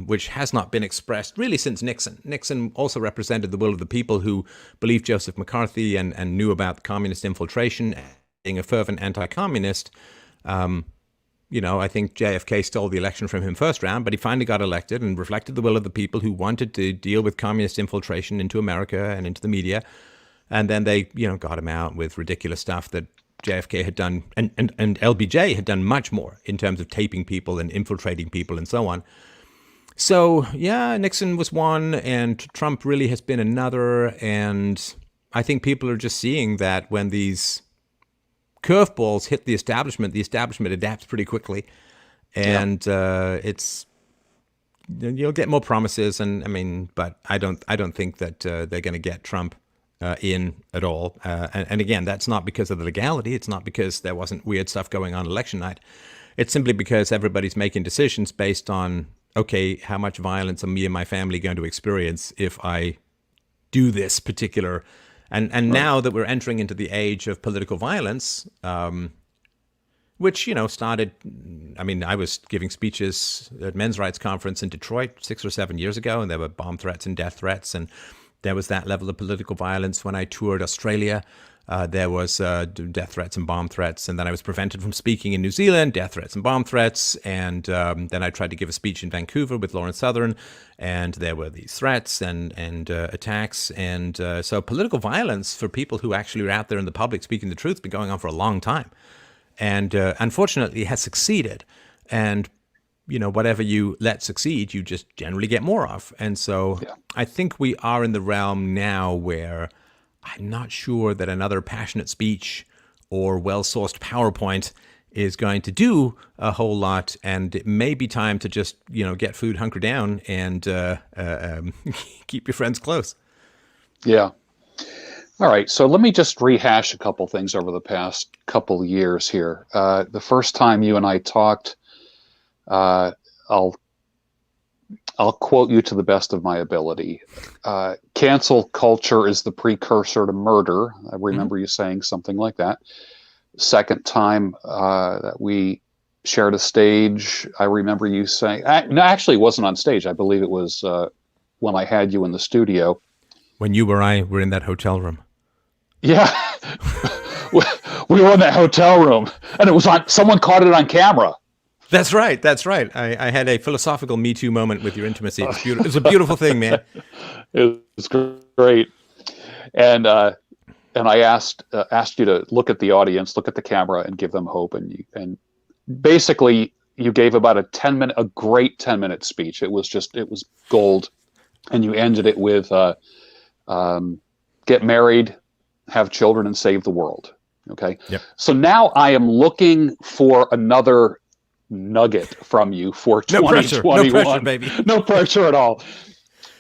which has not been expressed really since Nixon. Nixon also represented the will of the people who believed Joseph McCarthy and knew about communist infiltration, being a fervent anti-communist. I think JFK stole the election from him first round, but he finally got elected and reflected the will of the people who wanted to deal with communist infiltration into America and into the media. And then they, got him out with ridiculous stuff that JFK had done, and LBJ had done much more in terms of taping people and infiltrating people and so on. So, Nixon was one, and Trump really has been another. And I think people are just seeing that when these curveballs hit the establishment adapts pretty quickly, and it's, you'll get more promises, but I don't think that they're going to get Trump in at all. And again, that's not because of the legality. It's not because there wasn't weird stuff going on election night. It's simply because everybody's making decisions based on, okay, how much violence are me and my family going to experience if I do this particular And now that we're entering into the age of political violence, which, started, I was giving speeches at Men's Rights Conference in Detroit 6 or 7 years ago, and there were bomb threats and death threats, and there was that level of political violence. When I toured Australia, there was death threats and bomb threats, and then I was prevented from speaking in New Zealand, death threats and bomb threats, and then I tried to give a speech in Vancouver with Lawrence Southern, and there were these threats and attacks, and so political violence for people who actually are out there in the public speaking the truth has been going on for a long time. And unfortunately, it has succeeded. And, whatever you let succeed, you just generally get more of. And so I think we are in the realm now where I'm not sure that another passionate speech or well-sourced PowerPoint is going to do a whole lot. And it may be time to just, get food, hunker down, and keep your friends close. Yeah. All right, so let me just rehash a couple things over the past couple years here. The first time you and I talked, I'll quote you to the best of my ability. Cancel culture is the precursor to murder. I remember you saying something like that. Second time that we shared a stage, I remember you saying, no, actually it wasn't on stage. I believe it was when I had you in the studio. When you or I were in that hotel room. Yeah, we were in that hotel room, and it was on. Someone caught it on camera. That's right. I had a philosophical Me Too moment with your intimacy. It's beautiful. It's a beautiful thing, man. It was great, and I asked you to look at the audience, look at the camera, and give them hope. And basically, you gave about a great 10-minute speech. It was gold, and you ended it with get married, have children, and save the world. Okay. Yep. So now I am looking for another nugget from you for 2021. No pressure, baby. No pressure at all.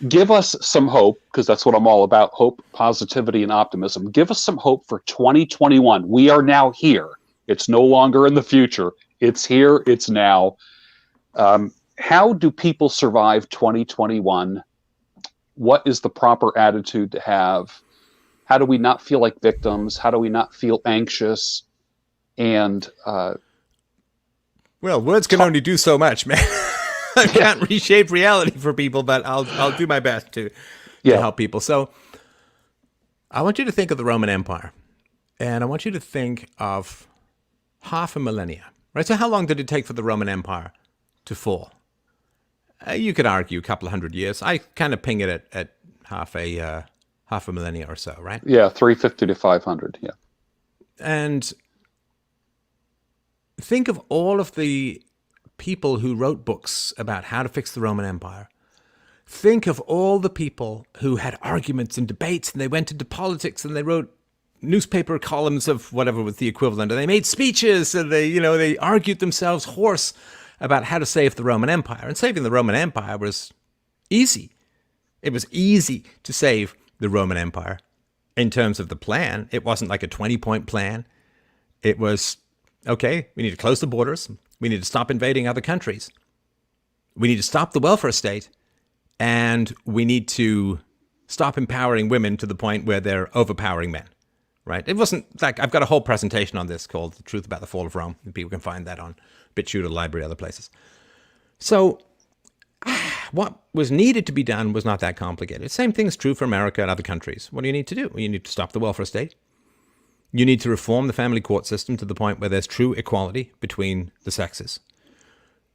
Give us some hope, because that's what I'm all about. Hope, positivity, and optimism. Give us some hope for 2021. We are now here. It's no longer in the future. It's here. It's now. How do people survive 2021? What is the proper attitude to have? How do we not feel like victims? How do we not feel anxious? And well, words can only do so much, man. I can't reshape reality for people, but I'll do my best to help people. So I want you to think of the Roman Empire, and I want you to think of half a millennia, right? So how long did it take for the Roman Empire to fall? You could argue a couple of hundred years. I kind of ping it at half a millennia or so, right? Yeah, 350 to 500, yeah. And think of all of the people who wrote books about how to fix the Roman Empire. Think of all the people who had arguments and debates, and they went into politics, and they wrote newspaper columns of whatever was the equivalent, and they made speeches, and they argued themselves hoarse about how to save the Roman Empire. And saving the Roman Empire was easy. It was easy to save the Roman Empire in terms of the plan. It wasn't like a 20-point plan. It was, okay, we need to close the borders. We need to stop invading other countries. We need to stop the welfare state. And we need to stop empowering women to the point where they're overpowering men, right? It wasn't like, I've got a whole presentation on this called The Truth About the Fall of Rome. And people can find that on BitChute, library, other places. So what was needed to be done was not that complicated. Same thing is true for America and other countries. What do you need to do? Well, you need to stop the welfare state. You need to reform the family court system to the point where there's true equality between the sexes.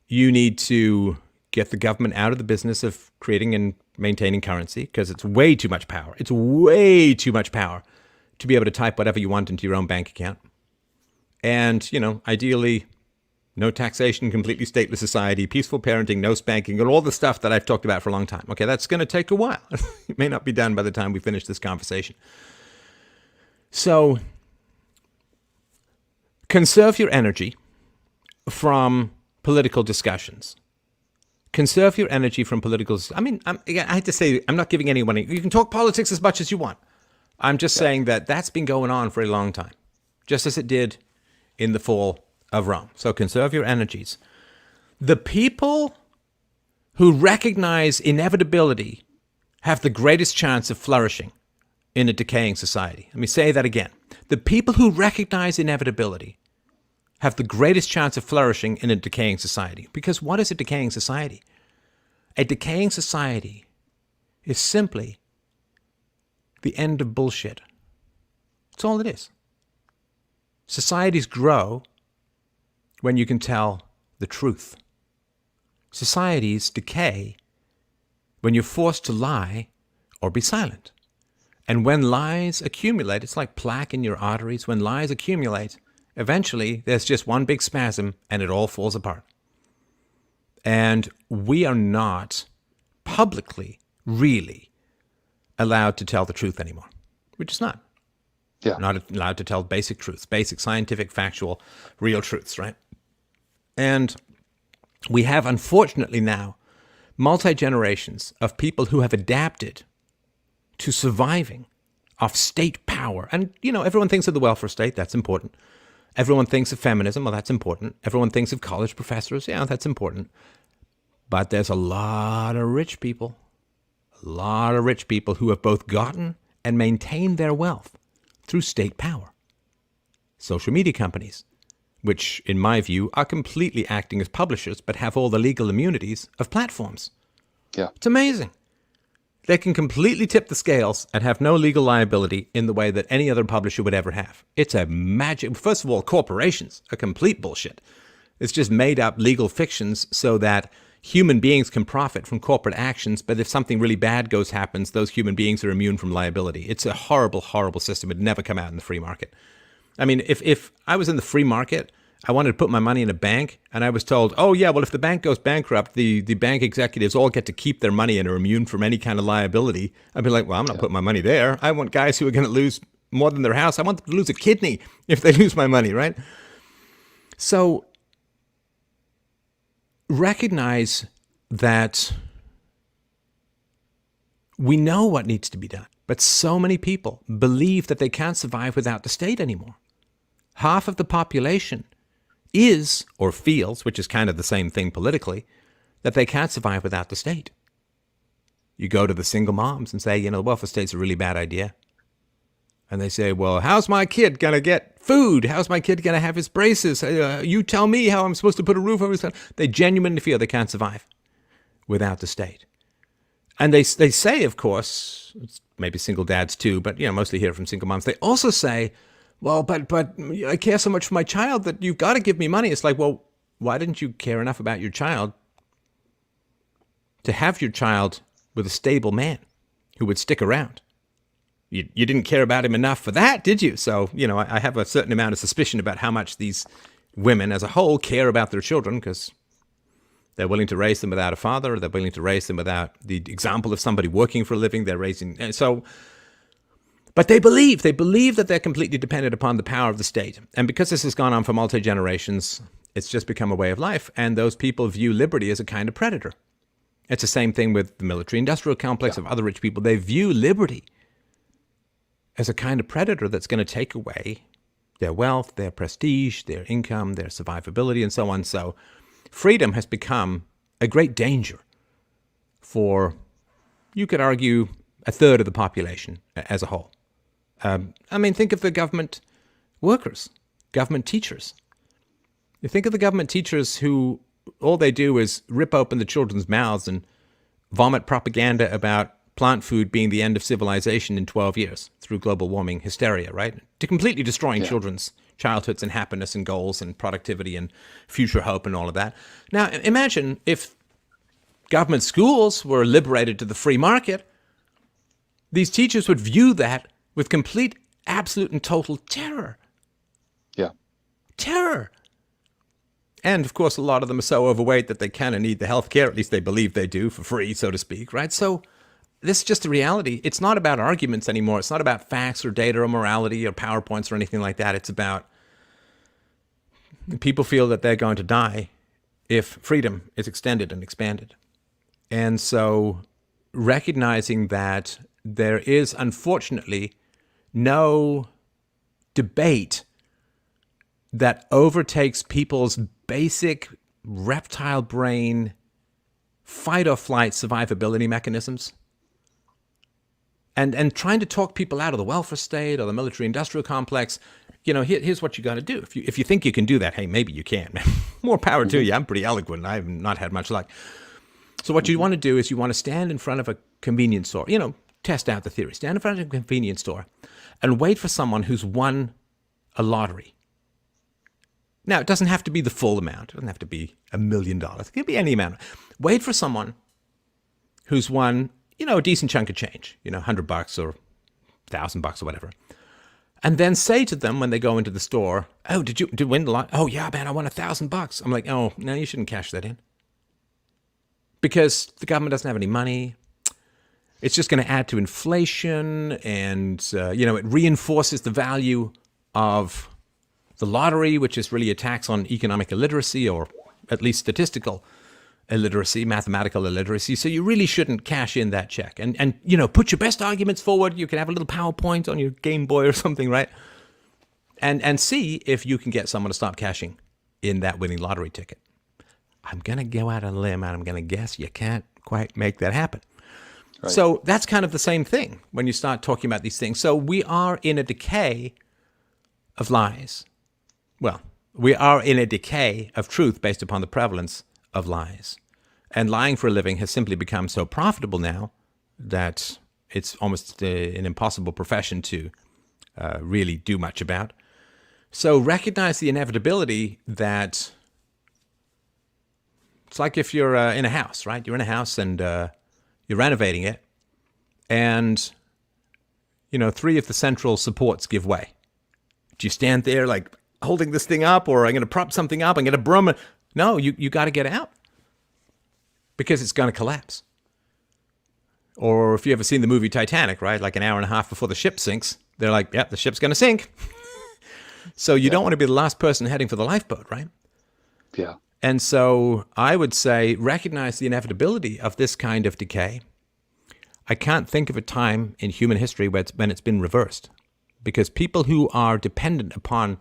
You need to get the government out of the business of creating and maintaining currency, because it's way too much power. It's way too much power to be able to type whatever you want into your own bank account. And, ideally, no taxation, completely stateless society, peaceful parenting, no spanking, and all the stuff that I've talked about for a long time. Okay, that's going to take a while. It may not be done by the time we finish this conversation. So, conserve your energy from political discussions. Conserve your energy from political... I have to say, I'm not giving anyone... You can talk politics as much as you want. I'm just saying that that's been going on for a long time, just as it did in the fall of Rome. So conserve your energies. The people who recognize inevitability have the greatest chance of flourishing in a decaying society. Let me say that again. The people who recognize inevitability have the greatest chance of flourishing in a decaying society. Because what is a decaying society? A decaying society is simply the end of bullshit. That's all it is. Societies grow when you can tell the truth. Societies decay when you're forced to lie or be silent. And when lies accumulate, it's like plaque in your arteries. When lies accumulate, eventually there's just one big spasm and it all falls apart. And we are not publicly really allowed to tell the truth anymore. We're just not. Yeah. Not allowed to tell basic truths, basic scientific, factual, real truths, right? And we have, unfortunately now, multi-generations of people who have adapted to surviving off state power. And, everyone thinks of the welfare state. That's important. Everyone thinks of feminism. Well, that's important. Everyone thinks of college professors. Yeah, that's important. But there's a lot of rich people who have both gotten and maintained their wealth through state power. Social media companies, which, in my view, are completely acting as publishers but have all the legal immunities of platforms. Yeah. It's amazing. They can completely tip the scales and have no legal liability in the way that any other publisher would ever have. It's a magic. First of all, corporations are complete bullshit. It's just made up legal fictions so that human beings can profit from corporate actions, but if something really bad happens, those human beings are immune from liability. It's a horrible, horrible system. It'd never come out in the free market. I mean, if I was in the free market, I wanted to put my money in a bank, and I was told, oh yeah, well, if the bank goes bankrupt, the bank executives all get to keep their money and are immune from any kind of liability. I'd be like, well, I'm not putting my money there. I want guys who are going to lose more than their house. I want them to lose a kidney if they lose my money, right? So recognize that we know what needs to be done, but so many people believe that they can't survive without the state anymore. Half of the population is, or feels, which is kind of the same thing politically, that they can't survive without the state. You go to the single moms and say, the welfare state's a really bad idea. And they say, well, how's my kid going to get food? How's my kid going to have his braces? You tell me how I'm supposed to put a roof over his head. They genuinely feel they can't survive without the state. And they say, of course, maybe single dads too, but mostly hear from single moms. They also say, well, but I care so much for my child that you've got to give me money. It's like, well, why didn't you care enough about your child to have your child with a stable man who would stick around? You didn't care about him enough for that, did you? So, I have a certain amount of suspicion about how much these women as a whole care about their children, because they're willing to raise them without a father, or they're willing to raise them without the example of somebody working for a living. They're raising, and so... But they believe that they're completely dependent upon the power of the state. And because this has gone on for multi-generations, it's just become a way of life. And those people view liberty as a kind of predator. It's the same thing with the military-industrial complex of other rich people. They view liberty as a kind of predator that's going to take away their wealth, their prestige, their income, their survivability, and so on. So freedom has become a great danger for, you could argue, a third of the population as a whole. Think of the government workers, government teachers. You think of the government teachers who all they do is rip open the children's mouths and vomit propaganda about plant food being the end of civilization in 12 years through global warming hysteria, right? To completely destroying children's childhoods and happiness and goals and productivity and future hope and all of that. Now, imagine if government schools were liberated to the free market. These teachers would view that with complete, absolute, and total terror. Yeah. Terror. And, of course, a lot of them are so overweight that they kind of need the health care, at least they believe they do, for free, so to speak, right? So this is just a reality. It's not about arguments anymore. It's not about facts or data or morality or PowerPoints or anything like that. It's about people feel that they're going to die if freedom is extended and expanded. And so recognizing that there is, unfortunately, no debate that overtakes people's basic reptile brain fight or flight survivability mechanisms. and trying to talk people out of the welfare state or the military-industrial complex. Here's what you got to do. If you think you can do that, hey, maybe you can. More power to you. I'm pretty eloquent. I've not had much luck. So what you want to do is you want to stand in front of a convenience store. Test out the theory. Stand in front of a convenience store and wait for someone who's won a lottery. Now, it doesn't have to be the full amount. It doesn't have to be $1 million. It could be any amount. Wait for someone who's won, a decent chunk of change, $100 or $1,000 or whatever. And then say to them when they go into the store, oh, did you win the lot? Oh, yeah, man, I won $1,000. I'm like, oh, no, you shouldn't cash that in. Because the government doesn't have any money. It's just going to add to inflation, and it reinforces the value of the lottery, which is really a tax on economic illiteracy, or at least statistical illiteracy, mathematical illiteracy. So you really shouldn't cash in that check. And put your best arguments forward. You can have a little PowerPoint on your Game Boy or something, right? And see if you can get someone to stop cashing in that winning lottery ticket. I'm going to go out on a limb and I'm going to guess you can't quite make that happen. Right. So that's kind of the same thing when you start talking about these things. So we are in a decay of lies. Well, we are in a decay of truth based upon the prevalence of lies. And lying for a living has simply become so profitable now that it's almost an impossible profession to really do much about. So recognize the inevitability that it's like if you're in a house, right? You're in a house and you're renovating it, and 3 of the central supports give way. Do you stand there like holding this thing up, or I'm going to prop something up, I'm going to broom? No, you got to get out because it's going to collapse. Or if you ever seen the movie Titanic, right? Like an hour and a half before the ship sinks, they're like, yep, the ship's going to sink. So you don't want to be the last person heading for the lifeboat, right? Yeah. And so I would say recognize the inevitability of this kind of decay. I can't think of a time in human history when it's been reversed, because people who are dependent upon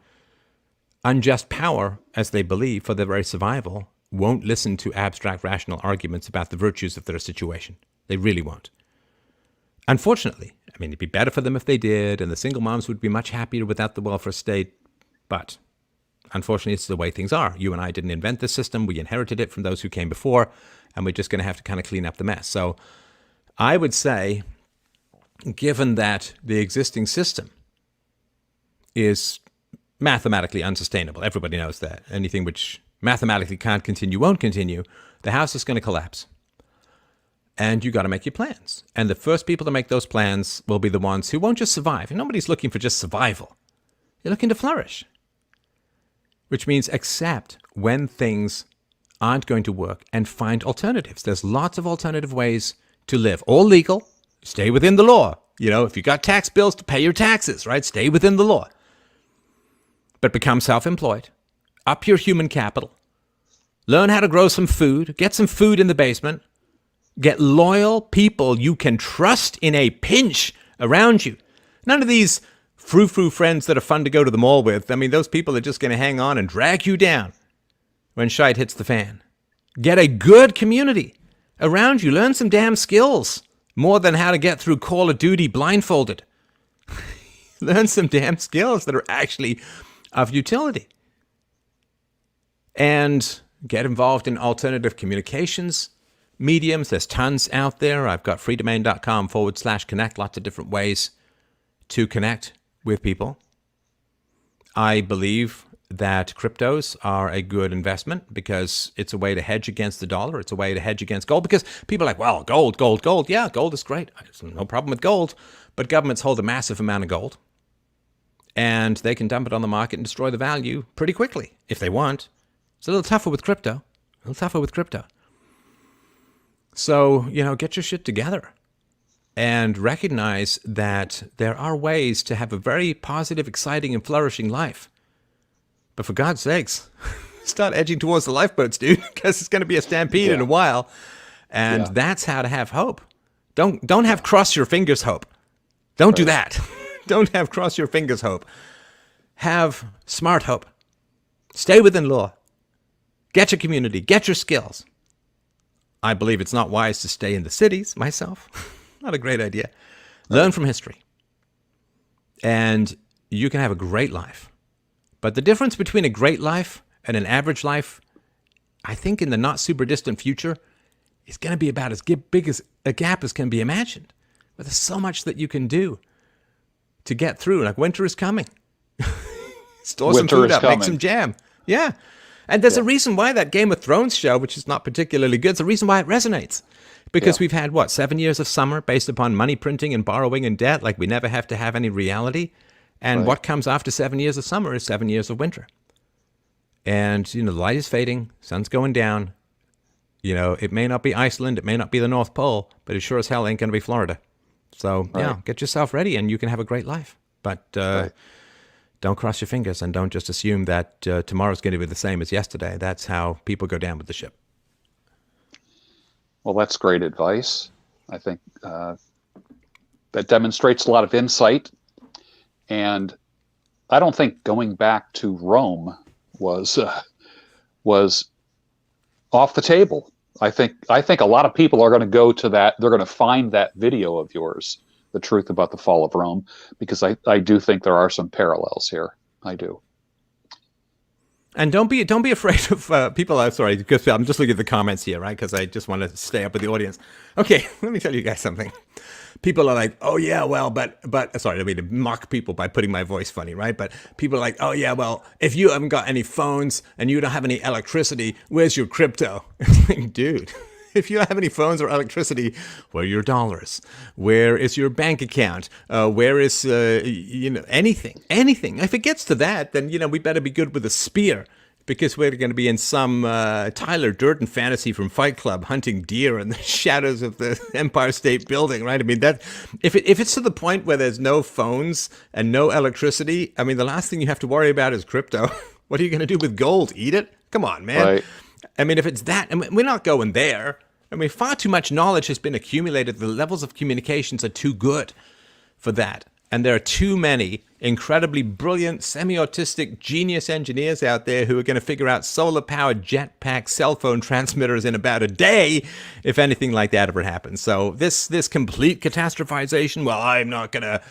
unjust power, as they believe, for their very survival, won't listen to abstract rational arguments about the virtues of their situation. They really won't. Unfortunately, it'd be better for them if they did, and the single moms would be much happier without the welfare state, but unfortunately, it's the way things are. You and I didn't invent this system. We inherited it from those who came before, and we're just going to have to kind of clean up the mess. So I would say, given that the existing system is mathematically unsustainable, everybody knows that. Anything which mathematically can't continue won't continue. The house is going to collapse. And you got to make your plans. And the first people to make those plans will be the ones who won't just survive. And nobody's looking for just survival. You're looking to flourish. Which means accept when things aren't going to work and find alternatives. There's lots of alternative ways to live. All legal. Stay within the law. If you got tax bills, to pay your taxes, right? Stay within the law. But become self-employed. Up your human capital. Learn how to grow some food. Get some food in the basement. Get loyal people you can trust in a pinch around you. None of these frou-frou friends that are fun to go to the mall with. Those people are just going to hang on and drag you down when shite hits the fan. Get a good community around you. Learn some damn skills. More than how to get through Call of Duty blindfolded. Learn some damn skills that are actually of utility. And get involved in alternative communications mediums. There's tons out there. I've got freedomain.com/connect. Lots of different ways to connect with people. I believe that cryptos are a good investment because it's a way to hedge against the dollar. It's a way to hedge against gold, because people are like, well, gold. Yeah, gold is great. There's no problem with gold. But governments hold a massive amount of gold, and they can dump it on the market and destroy the value pretty quickly if they want. It's a little tougher with crypto. So, get your shit together. And recognize that there are ways to have a very positive, exciting, and flourishing life. But for God's sakes, start edging towards the lifeboats, dude, because it's going to be a stampede in a while. And that's how to have hope. Don't have cross your fingers hope. Don't do that. Don't have cross your fingers hope. Have smart hope. Stay within law. Get your community. Get your skills. I believe it's not wise to stay in the cities myself. Not a great idea. Learn from history. And you can have a great life. But the difference between a great life and an average life, I think in the not super distant future, is going to be about as big as a gap as can be imagined. But there's so much that you can do to get through. Like winter is coming. Store some food up, make some jam. Yeah. And there's a reason why that Game of Thrones show, which is not particularly good, there's a reason why it resonates. Because we've had, 7 years of summer based upon money printing and borrowing and debt, like we never have to have any reality. And what comes after 7 years of summer is 7 years of winter. And, the light is fading, sun's going down. It may not be Iceland, it may not be the North Pole, but it sure as hell ain't going to be Florida. So, get yourself ready and you can have a great life. But don't cross your fingers and don't just assume that tomorrow's going to be the same as yesterday. That's how people go down with the ship. Well, that's great advice. I think that demonstrates a lot of insight. And I don't think going back to Rome was off the table. I think a lot of people are going to go to that. They're going to find that video of yours, The Truth About the Fall of Rome, because I do think there are some parallels here. I do. And don't be afraid of people. Sorry, because I'm just looking at the comments here, right? Because I just want to stay up with the audience. Okay, let me tell you guys something. People are like, oh yeah, well, but sorry, I don't mean to mock people by putting my voice funny, right? But people are like, oh yeah, well, if you haven't got any phones and you don't have any electricity, where's your crypto? Dude, if you don't have any phones or electricity, where are your dollars? Where is your bank account? Where is anything? If it gets to that, then we better be good with a spear. Because we're going to be in some Tyler Durden fantasy from Fight Club, hunting deer in the shadows of the Empire State Building, right? I mean, that if it's to the point where there's no phones and no electricity, I mean, the last thing you have to worry about is crypto. What are you going to do with gold? Eat it? Come on, man. Right. I mean, if it's that, I mean, we're not going there. I mean, far too much knowledge has been accumulated. The levels of communications are too good for that. And there are too many incredibly brilliant, semi-autistic genius engineers out there who are going to figure out solar-powered jetpack cell phone transmitters in about a day, if anything like that ever happens. So this complete catastrophization, well, I'm not going to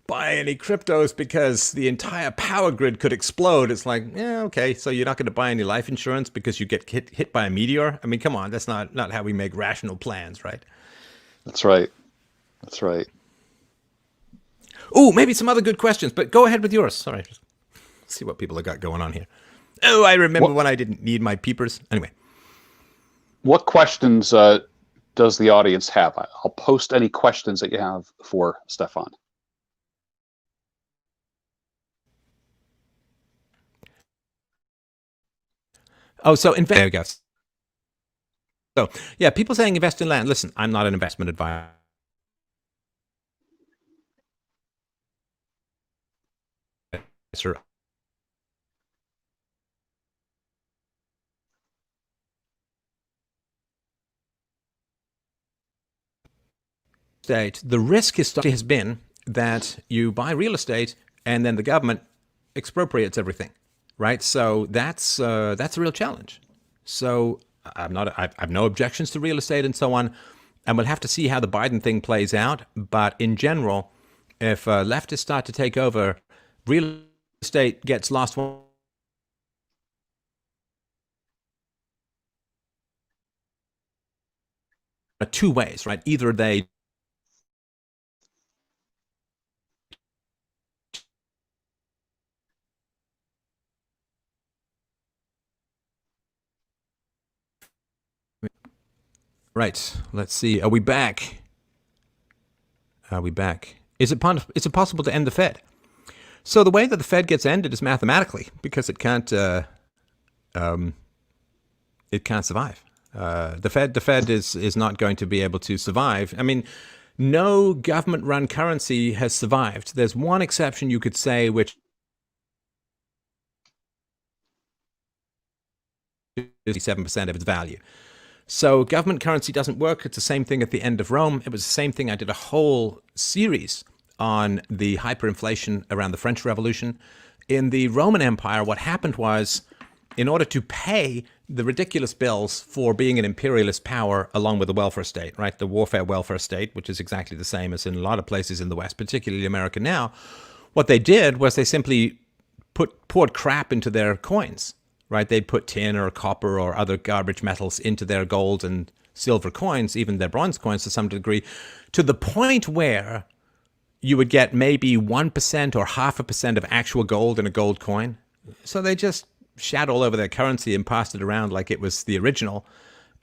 buy any cryptos because the entire power grid could explode. It's like, yeah, okay, so you're not going to buy any life insurance because you get hit by a meteor? I mean, come on, that's not how we make rational plans, right? That's right. That's right. Oh, maybe some other good questions, but go ahead with yours. Sorry. Let's see what people have got going on here. Oh, I remember when I didn't need my peepers. Anyway. What questions does the audience have? I'll post any questions that you have for Stefan. Oh, so there we go. So, yeah, people saying invest in land. Listen, I'm not an investment advisor. The risk has been that you buy real estate and then the government expropriates everything, right? So that's a real challenge. So I have no objections to real estate and so on, and we'll have to see how the Biden thing plays out. But in general, if leftists start to take over, real estate gets lost one. Two ways, right? Either they right. Let's see. Are we back? Are we back? Is it possible to end the Fed? So the way that the Fed gets ended is mathematically, because it can't survive. The Fed is not going to be able to survive. I mean, no government-run currency has survived. There's one exception you could say, which is 7% of its value. So government currency doesn't work. It's the same thing at the end of Rome. It was the same thing. I did a whole series on the hyperinflation around the French Revolution. In the Roman Empire, what happened was, in order to pay the ridiculous bills for being an imperialist power along with the welfare state, right? The warfare welfare state, which is exactly the same as in a lot of places in the West, particularly America now. What they did was they simply poured crap into their coins, right? They'd put tin or copper or other garbage metals into their gold and silver coins, even their bronze coins to some degree, to the point where you would get maybe 1% or 0.5% of actual gold in a gold coin. So they just shat all over their currency and passed it around like it was the original.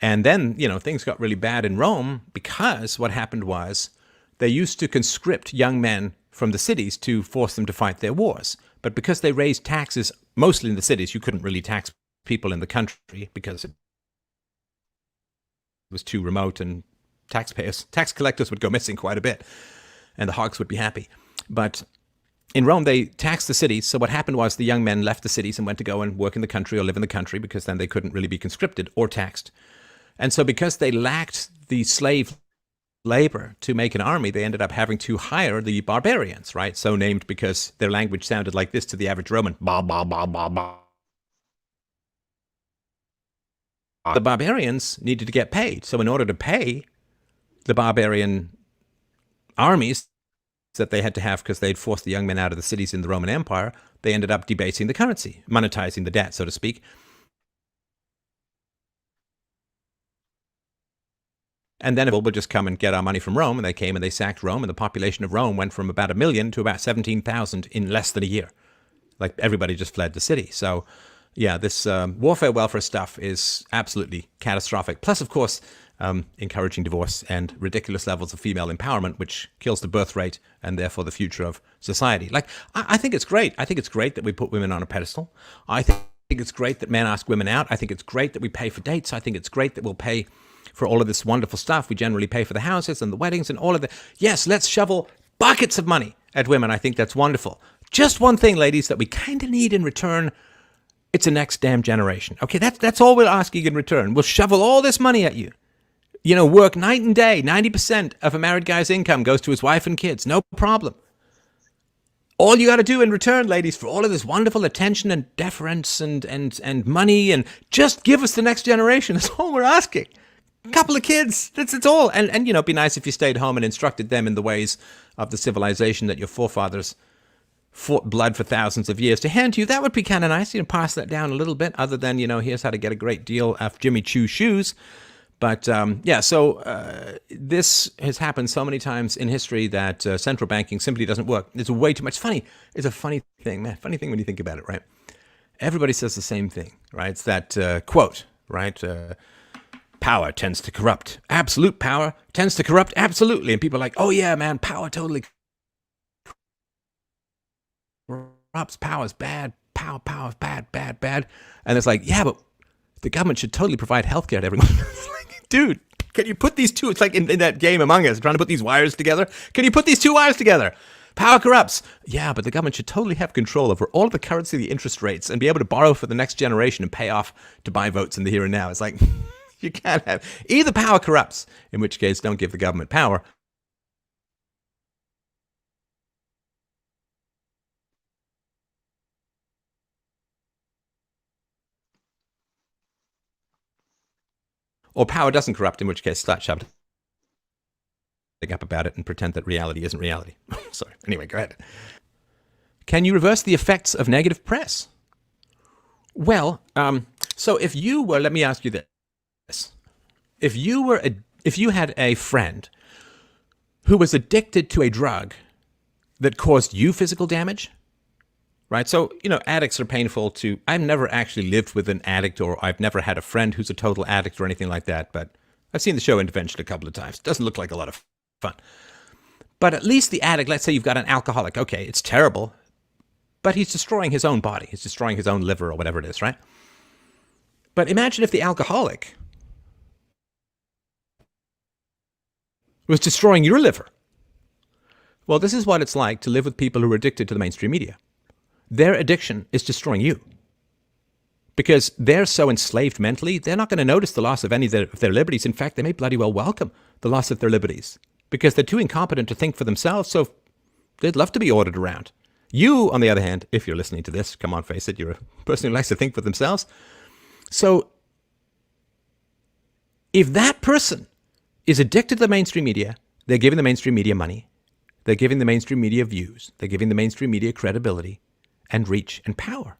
And then, things got really bad in Rome because what happened was they used to conscript young men from the cities to force them to fight their wars. But because they raised taxes, mostly in the cities, you couldn't really tax people in the country because it was too remote and tax collectors would go missing quite a bit and the hogs would be happy. But in Rome, they taxed the cities. So what happened was the young men left the cities and went to go and work in the country or live in the country because then they couldn't really be conscripted or taxed. And so because they lacked the slave labor to make an army, they ended up having to hire the barbarians, right? So named because their language sounded like this to the average Roman. Ba, ba, ba, ba, ba. The barbarians needed to get paid. So in order to pay the barbarian armies that they had to have because they'd forced the young men out of the cities in the Roman Empire, they ended up debasing the currency, monetizing the debt, so to speak. And then we'll just come and get our money from Rome, and they came and they sacked Rome, and the population of Rome went from about 1 million to about 17,000 in less than a year. Like everybody just fled the city. So yeah, this warfare welfare stuff is absolutely catastrophic. Plus, of course, encouraging divorce and ridiculous levels of female empowerment, which kills the birth rate and therefore the future of society. Like, I think it's great. I think it's great that we put women on a pedestal. I think it's great that men ask women out. I think it's great that we pay for dates. I think it's great that we'll pay for all of this wonderful stuff. We generally pay for the houses and the weddings and all of the... Yes, let's shovel buckets of money at women. I think that's wonderful. Just one thing, ladies, that we kind of need in return. It's the next damn generation. Okay, that's all we're asking in return. We'll shovel all this money at you. Work night and day. 90% of a married guy's income goes to his wife and kids. No problem. All you got to do in return, ladies, for all of this wonderful attention and deference and money, and just give us the next generation. That's all we're asking. A couple of kids. That's all. And it'd be nice if you stayed home and instructed them in the ways of the civilization that your forefathers fought blood for thousands of years to hand to you. That would be kind of nice. Pass that down a little bit, other than, here's how to get a great deal of Jimmy Choo shoes. But so this has happened so many times in history that central banking simply doesn't work. It's way too much. It's a funny thing, man. Funny thing when you think about it, right? Everybody says the same thing, right? It's that quote, right? Power tends to corrupt. Absolute power tends to corrupt absolutely. And people are like, oh yeah, man, power totally corrupts. Power's bad. Power's bad, bad, bad. And it's like, yeah, but the government should totally provide healthcare to everyone. Like, dude, can you put these two? It's like in that game Among Us, trying to put these wires together. Can you put these two wires together? Power corrupts. Yeah, but the government should totally have control over all of the currency, the interest rates, and be able to borrow for the next generation and pay off to buy votes in the here and now. It's like, you can't have... Either power corrupts, in which case don't give the government power, or power doesn't corrupt, in which case start shouting up about it and pretend that reality isn't reality. Sorry. Anyway, go ahead. Can you reverse the effects of negative press? Well, so if you were, let me ask you this. If you had a friend who was addicted to a drug that caused you physical damage, right? So, addicts are painful to... I've never actually lived with an addict, or I've never had a friend who's a total addict or anything like that, but I've seen the show Intervention a couple of times. It doesn't look like a lot of fun. But at least the addict, let's say you've got an alcoholic. Okay, it's terrible, but he's destroying his own body. He's destroying his own liver or whatever it is, right? But imagine if the alcoholic was destroying your liver. Well, this is what it's like to live with people who are addicted to the mainstream media. Their addiction is destroying you. Because they're so enslaved mentally, they're not going to notice the loss of any of their liberties. In fact, they may bloody well welcome the loss of their liberties. Because they're too incompetent to think for themselves, so they'd love to be ordered around. You, on the other hand, if you're listening to this, come on, face it, you're a person who likes to think for themselves. So If that person is addicted to the mainstream media, they're giving the mainstream media money. They're giving the mainstream media views. They're giving the mainstream media credibility and reach and power.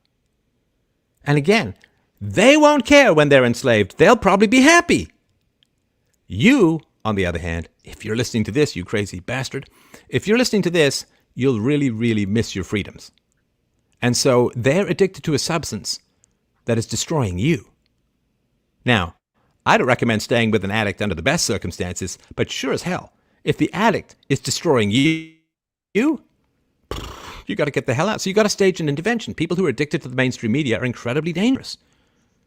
And again, they won't care when they're enslaved. They'll probably be happy. You, on the other hand, if you're listening to this, you crazy bastard, if you're listening to this, you'll really, really miss your freedoms. And so they're addicted to a substance that is destroying you. Now, I don't recommend staying with an addict under the best circumstances, but sure as hell, if the addict is destroying you got to get the hell out. So you got to stage an intervention. People who are addicted to the mainstream media are incredibly dangerous.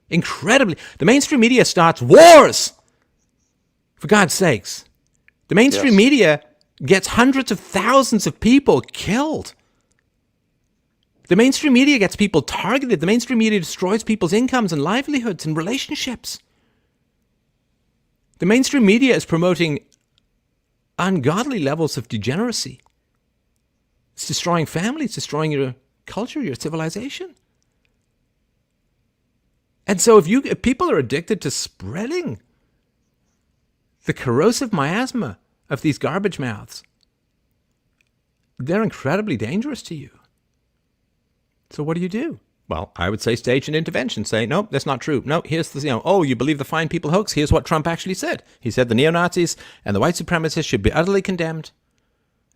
Incredibly. The mainstream media starts wars. For God's sakes. The mainstream media gets hundreds of thousands of people killed. The mainstream media gets people targeted. The mainstream media destroys people's incomes and livelihoods and relationships. The mainstream media is promoting ungodly levels of degeneracy. It's destroying families, it's destroying your culture, your civilization. And so if people are addicted to spreading the corrosive miasma of these garbage mouths, they're incredibly dangerous to you. So what do you do? Well, I would say stage an intervention. Say, no, that's not true. No, here's the, oh, you believe the fine people hoax? Here's what Trump actually said. He said the neo-Nazis and the white supremacists should be utterly condemned.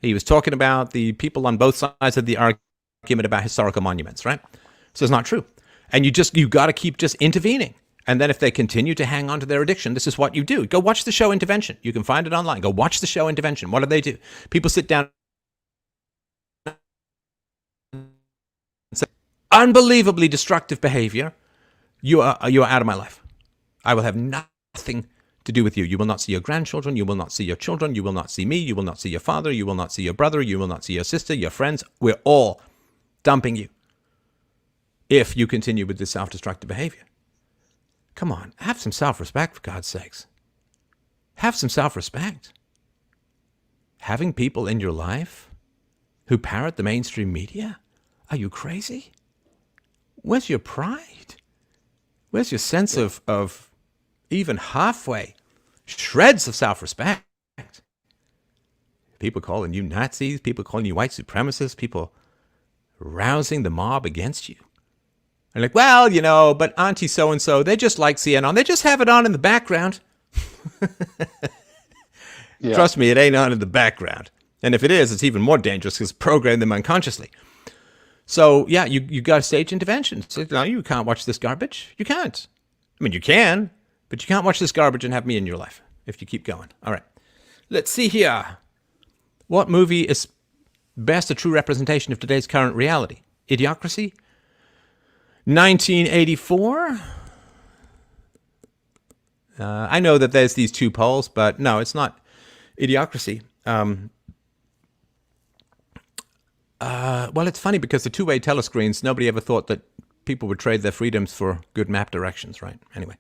He was talking about the people on both sides of the argument about historical monuments, right? So it's not true. And you got to keep just intervening. And then if they continue to hang on to their addiction, this is what you do. Go watch the show Intervention. You can find it online. Go watch the show Intervention. What do they do? People sit down and say, unbelievably destructive behavior. You are out of my life. I will have nothing to do with you. You will not see your grandchildren. You will not see your children. You will not see me. You will not see your father. You will not see your brother. You will not see your sister, your friends. We're all dumping you if you continue with this self-destructive behavior. Come on, have some self-respect, for God's sakes. Have some self-respect. Having people in your life who parrot the mainstream media? Are you crazy? Where's your pride? Where's your sense of even halfway shreds of self-respect? People calling you Nazis, people calling you white supremacists, people rousing the mob against you. And like, well, but Auntie so-and-so, they just like CNN. They just have it on in the background. Yeah. Trust me, it ain't on in the background. And if it is, it's even more dangerous because it's programmed them unconsciously. So, yeah, you got to stage intervention. So, no, you can't watch this garbage. You can't. I mean, you can, but you can't watch this garbage and have me in your life if you keep going. All right. Let's see here. What movie is best a true representation of today's current reality? Idiocracy? 1984. I know that there's these two polls, but no, it's not Idiocracy. Well, it's funny because the two-way telescreens, nobody ever thought that people would trade their freedoms for good map directions, right? Anyway,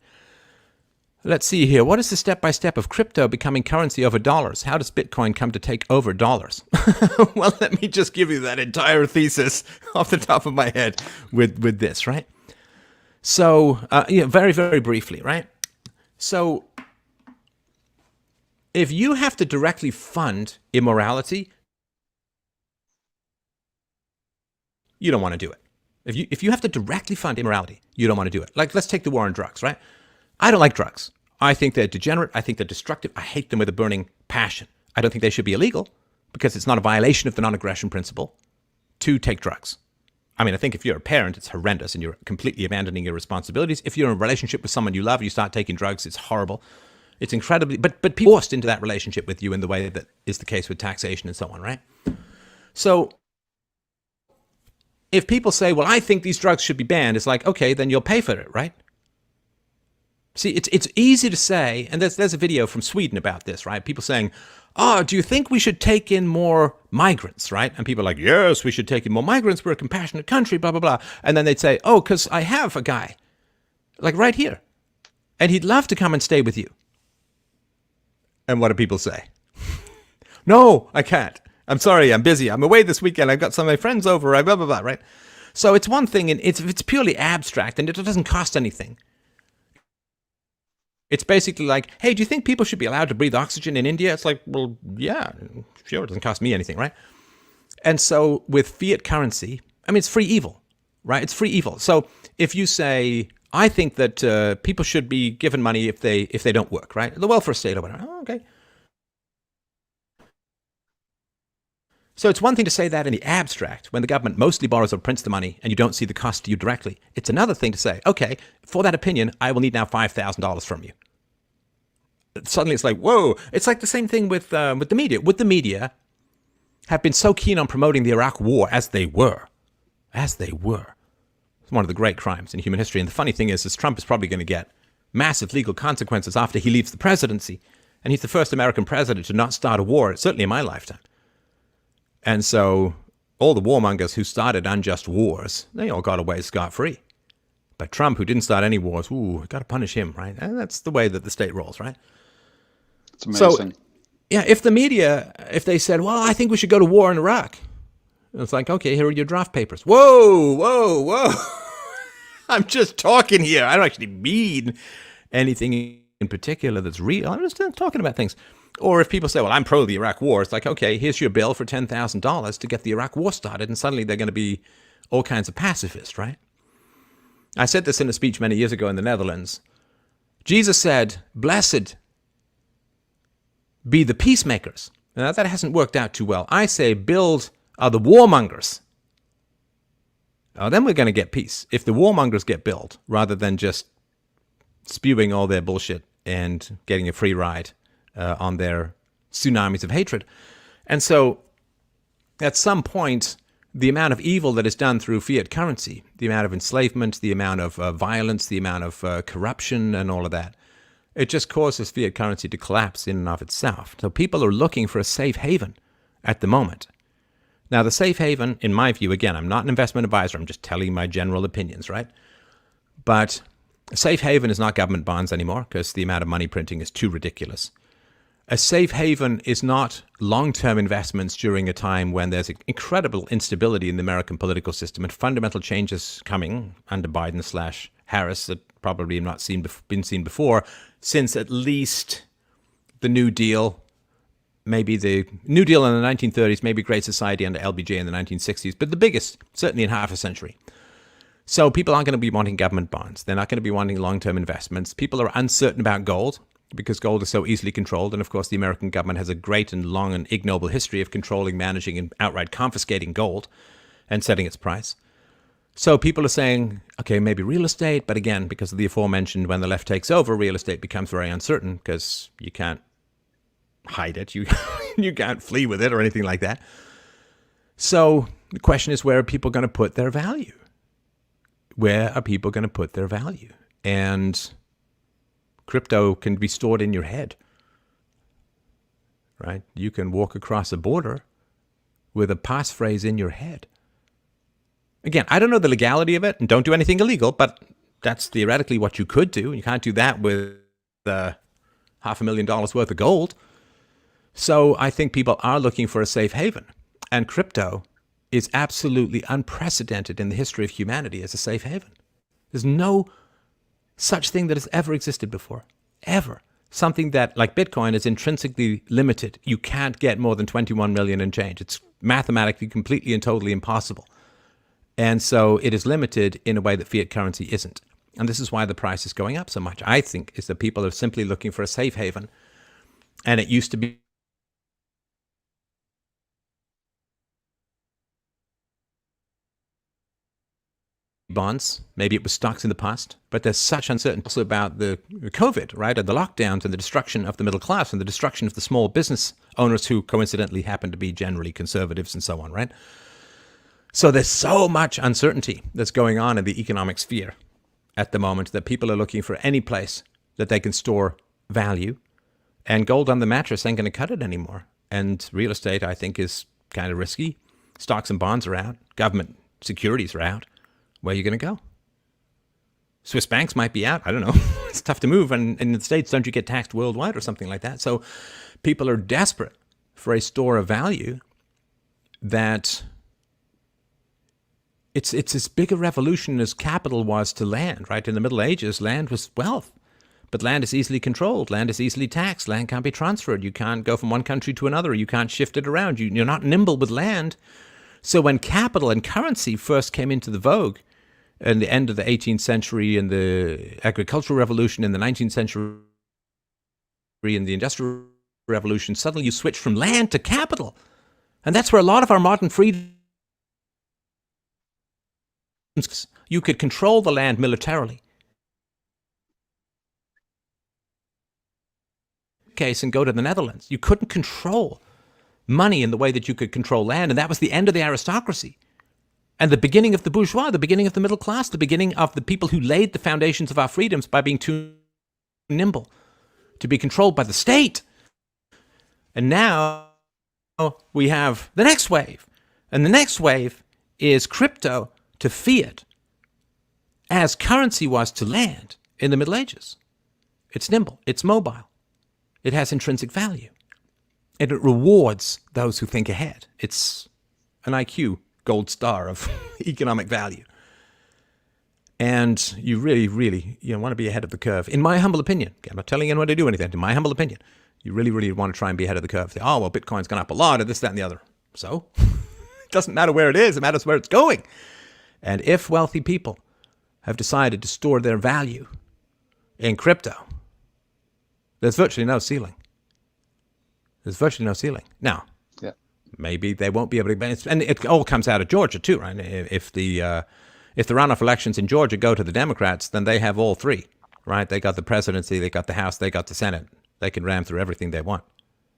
let's see here. What is the step-by-step of crypto becoming currency over dollars? How does Bitcoin come to take over dollars? Well, let me just give you that entire thesis off the top of my head with this, right? So, very, very briefly, right? So, if you have to directly fund immorality, you don't want to do it. If you have to directly fund immorality, you don't want to do it. Like, let's take the war on drugs, right? I don't like drugs. I think they're degenerate. I think they're destructive. I hate them with a burning passion. I don't think they should be illegal because it's not a violation of the non-aggression principle to take drugs. I mean, I think if you're a parent, it's horrendous and you're completely abandoning your responsibilities. If you're in a relationship with someone you love, you start taking drugs, it's horrible. It's incredibly, but people forced into that relationship with you in the way that is the case with taxation and so on, right? So if people say, well, I think these drugs should be banned, it's like, okay, then you'll pay for it, right? See, it's easy to say, and there's a video from Sweden about this, right? People saying, oh, do you think we should take in more migrants, right? And people are like, yes, we should take in more migrants. We're a compassionate country, blah, blah, blah. And then they'd say, oh, because I have a guy, like right here, and he'd love to come and stay with you. And what do people say? No, I can't. I'm sorry, I'm busy. I'm away this weekend. I've got some of my friends over, blah, blah, blah, right? So it's one thing, and it's purely abstract, and it doesn't cost anything. It's basically like, hey, do you think people should be allowed to breathe oxygen in India? It's like, well, yeah, sure, it doesn't cost me anything, right? And so with fiat currency, I mean, it's free evil, right? It's free evil. So if you say, I think that people should be given money if they don't work, right? The welfare state or whatever. Oh, okay. So it's one thing to say that in the abstract, when the government mostly borrows or prints the money and you don't see the cost to you directly. It's another thing to say, okay, for that opinion, I will need now $5,000 from you. Suddenly it's like, whoa. It's like the same thing with the media. Would the media have been so keen on promoting the Iraq war as they were? As they were. It's one of the great crimes in human history. And the funny thing is Trump is probably going to get massive legal consequences after he leaves the presidency. And he's the first American president to not start a war, certainly in my lifetime. And so all the warmongers who started unjust wars, they all got away scot-free. But Trump, who didn't start any wars, got to punish him, right? And that's the way that the state rolls, right? It's amazing. So, yeah, if the media, if they said, well, I think we should go to war in Iraq. It's like, okay, here are your draft papers. Whoa, whoa, whoa. I'm just talking here. I don't actually mean anything in particular that's real. I'm just talking about things. Or if people say, well, I'm pro the Iraq war, it's like, okay, here's your bill for $10,000 to get the Iraq war started, and suddenly they're going to be all kinds of pacifists, right? I said this in a speech many years ago in the Netherlands. Jesus said, blessed be the peacemakers. Now, that hasn't worked out too well. I say, build are the warmongers. Oh, then we're going to get peace. If the warmongers get built, rather than just spewing all their bullshit and getting a free ride on their tsunamis of hatred. And so at some point, the amount of evil that is done through fiat currency, the amount of enslavement, the amount of violence, the amount of corruption and all of that, it just causes fiat currency to collapse in and of itself. So people are looking for a safe haven at the moment. Now, the safe haven, in my view, again, I'm not an investment advisor. I'm just telling my general opinions, right? But a safe haven is not government bonds anymore because the amount of money printing is too ridiculous. A safe haven is not long-term investments during a time when there's incredible instability in the American political system and fundamental changes coming under Biden/Harris that probably have not been seen before since at least the New Deal, maybe the New Deal in the 1930s, maybe Great Society under LBJ in the 1960s, but the biggest, certainly in half a century. So people aren't going to be wanting government bonds. They're not going to be wanting long-term investments. People are uncertain about gold, because gold is so easily controlled. And of course, the American government has a great and long and ignoble history of controlling, managing, and outright confiscating gold and setting its price. So people are saying, okay, maybe real estate. But again, because of the aforementioned, when the left takes over, real estate becomes very uncertain because you can't hide it. You can't flee with it or anything like that. So the question is, where are people going to put their value? Where are people going to put their value? And crypto can be stored in your head, right? You can walk across a border with a passphrase in your head. Again, I don't know the legality of it, and don't do anything illegal, but that's theoretically what you could do. You can't do that with $500,000 worth of gold. So I think people are looking for a safe haven, and crypto is absolutely unprecedented in the history of humanity as a safe haven. There's no such thing that has ever existed before, ever. Something that, like Bitcoin, is intrinsically limited. You can't get more than 21 million and change. It's mathematically completely and totally impossible. And so it is limited in a way that fiat currency isn't. And this is why the price is going up so much, I think, is that people are simply looking for a safe haven. And it used to be bonds, maybe it was stocks in the past, but there's such uncertainty also about the COVID, right, and the lockdowns and the destruction of the middle class and the destruction of the small business owners who coincidentally happen to be generally conservatives and so on, right? So there's so much uncertainty that's going on in the economic sphere at the moment that people are looking for any place that they can store value, and gold on the mattress ain't going to cut it anymore. And real estate, I think, is kind of risky. Stocks and bonds are out. Government securities are out. Where are you going to go? Swiss banks might be out. I don't know. It's tough to move. And in the States, don't you get taxed worldwide or something like that? So people are desperate for a store of value that it's as big a revolution as capital was to land, right? In the Middle Ages, land was wealth. But land is easily controlled. Land is easily taxed. Land can't be transferred. You can't go from one country to another. You can't shift it around. You're not nimble with land. So when capital and currency first came into the vogue in the end of the 18th century, in the agricultural revolution, in the 19th century, in the industrial revolution, suddenly you switch from land to capital. And that's where a lot of our modern freedoms, you could control the land militarily. Case and go to the Netherlands. You couldn't control money in the way that you could control land, and that was the end of the aristocracy and the beginning of the bourgeois, the beginning of the middle class, the beginning of the people who laid the foundations of our freedoms by being too nimble to be controlled by the state. And now we have the next wave, and the next wave is crypto to fiat, as currency was to land in the Middle Ages. It's nimble, it's mobile, it has intrinsic value. And it rewards those who think ahead. It's an IQ gold star of economic value. And you really, really want to be ahead of the curve. In my humble opinion, I'm not telling anyone to do anything. In my humble opinion, you really, really want to try and be ahead of the curve. Say, oh, well, Bitcoin's gone up a lot, or this, that, and the other. So it doesn't matter where it is. It matters where it's going. And if wealthy people have decided to store their value in crypto, there's virtually no ceiling. There's virtually no ceiling. Now, maybe they won't be able to, and it all comes out of Georgia too, right? If the runoff elections in Georgia go to the Democrats, then they have all three, right? They got the presidency, they got the House, they got the Senate. They can ram through everything they want,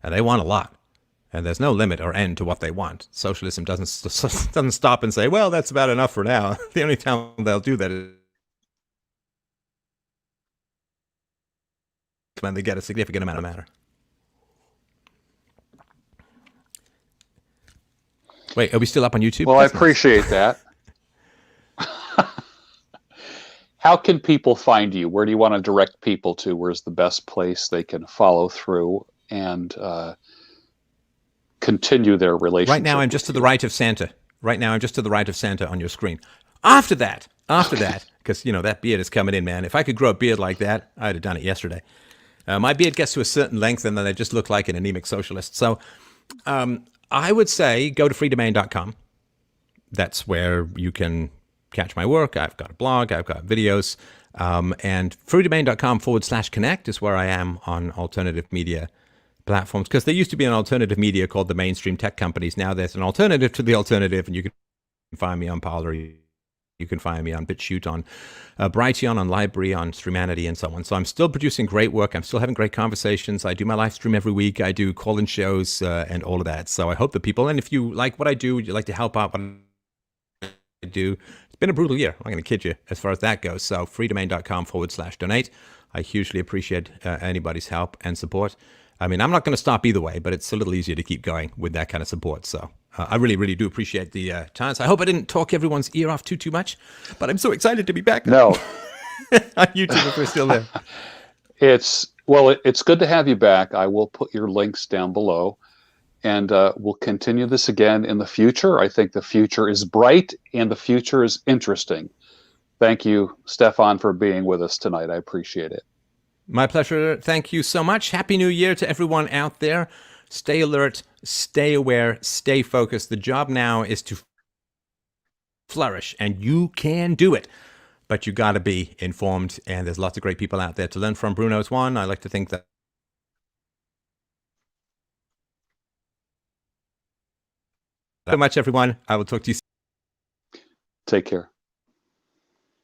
and they want a lot. And there's no limit or end to what they want. Socialism doesn't stop and say, well, that's about enough for now. The only time they'll do that is when they get a significant amount of matter. Wait, are we still up on YouTube? Well, I appreciate that. How can people find you? Where do you want to direct people to? Where's the best place they can follow through and continue their relationship? Right now, I'm just to the right of Santa. Right now, I'm just to the right of Santa on your screen. After that, because, that beard is coming in, man. If I could grow a beard like that, I'd have done it yesterday. My beard gets to a certain length, and then I just look like an anemic socialist. So I would say go to freedomain.com. That's where you can catch my work. I've got a blog. I've got videos. And freedomain.com/connect is where I am on alternative media platforms, because there used to be an alternative media called the mainstream tech companies. Now there's an alternative to the alternative, and you can find me on Parler. You can find me on BitChute, on Brighteon, on Library, on Streamyard, and so on. So I'm still producing great work. I'm still having great conversations. I do my live stream every week. I do call-in shows and all of that. So I hope that people, and if you like what I do, you'd like to help out what I do. It's been a brutal year. I'm not going to kid you as far as that goes. So freedomain.com/donate. I hugely appreciate anybody's help and support. I mean, I'm not going to stop either way, but it's a little easier to keep going with that kind of support. So I really, really do appreciate the chance. I hope I didn't talk everyone's ear off too much, but I'm so excited to be back. No. On YouTube if we're still there. It's good to have you back. I will put your links down below, and we'll continue this again in the future. I think the future is bright and the future is interesting. Thank you, Stefan, for being with us tonight. I appreciate it. My pleasure. Thank you so much. Happy New Year to everyone out there. Stay alert, stay aware, stay focused. The job now is to flourish, and you can do it. But you got to be informed, and there's lots of great people out there to learn from. Bruno's one. I like to think that. So much, everyone. I will talk to you soon. Take care.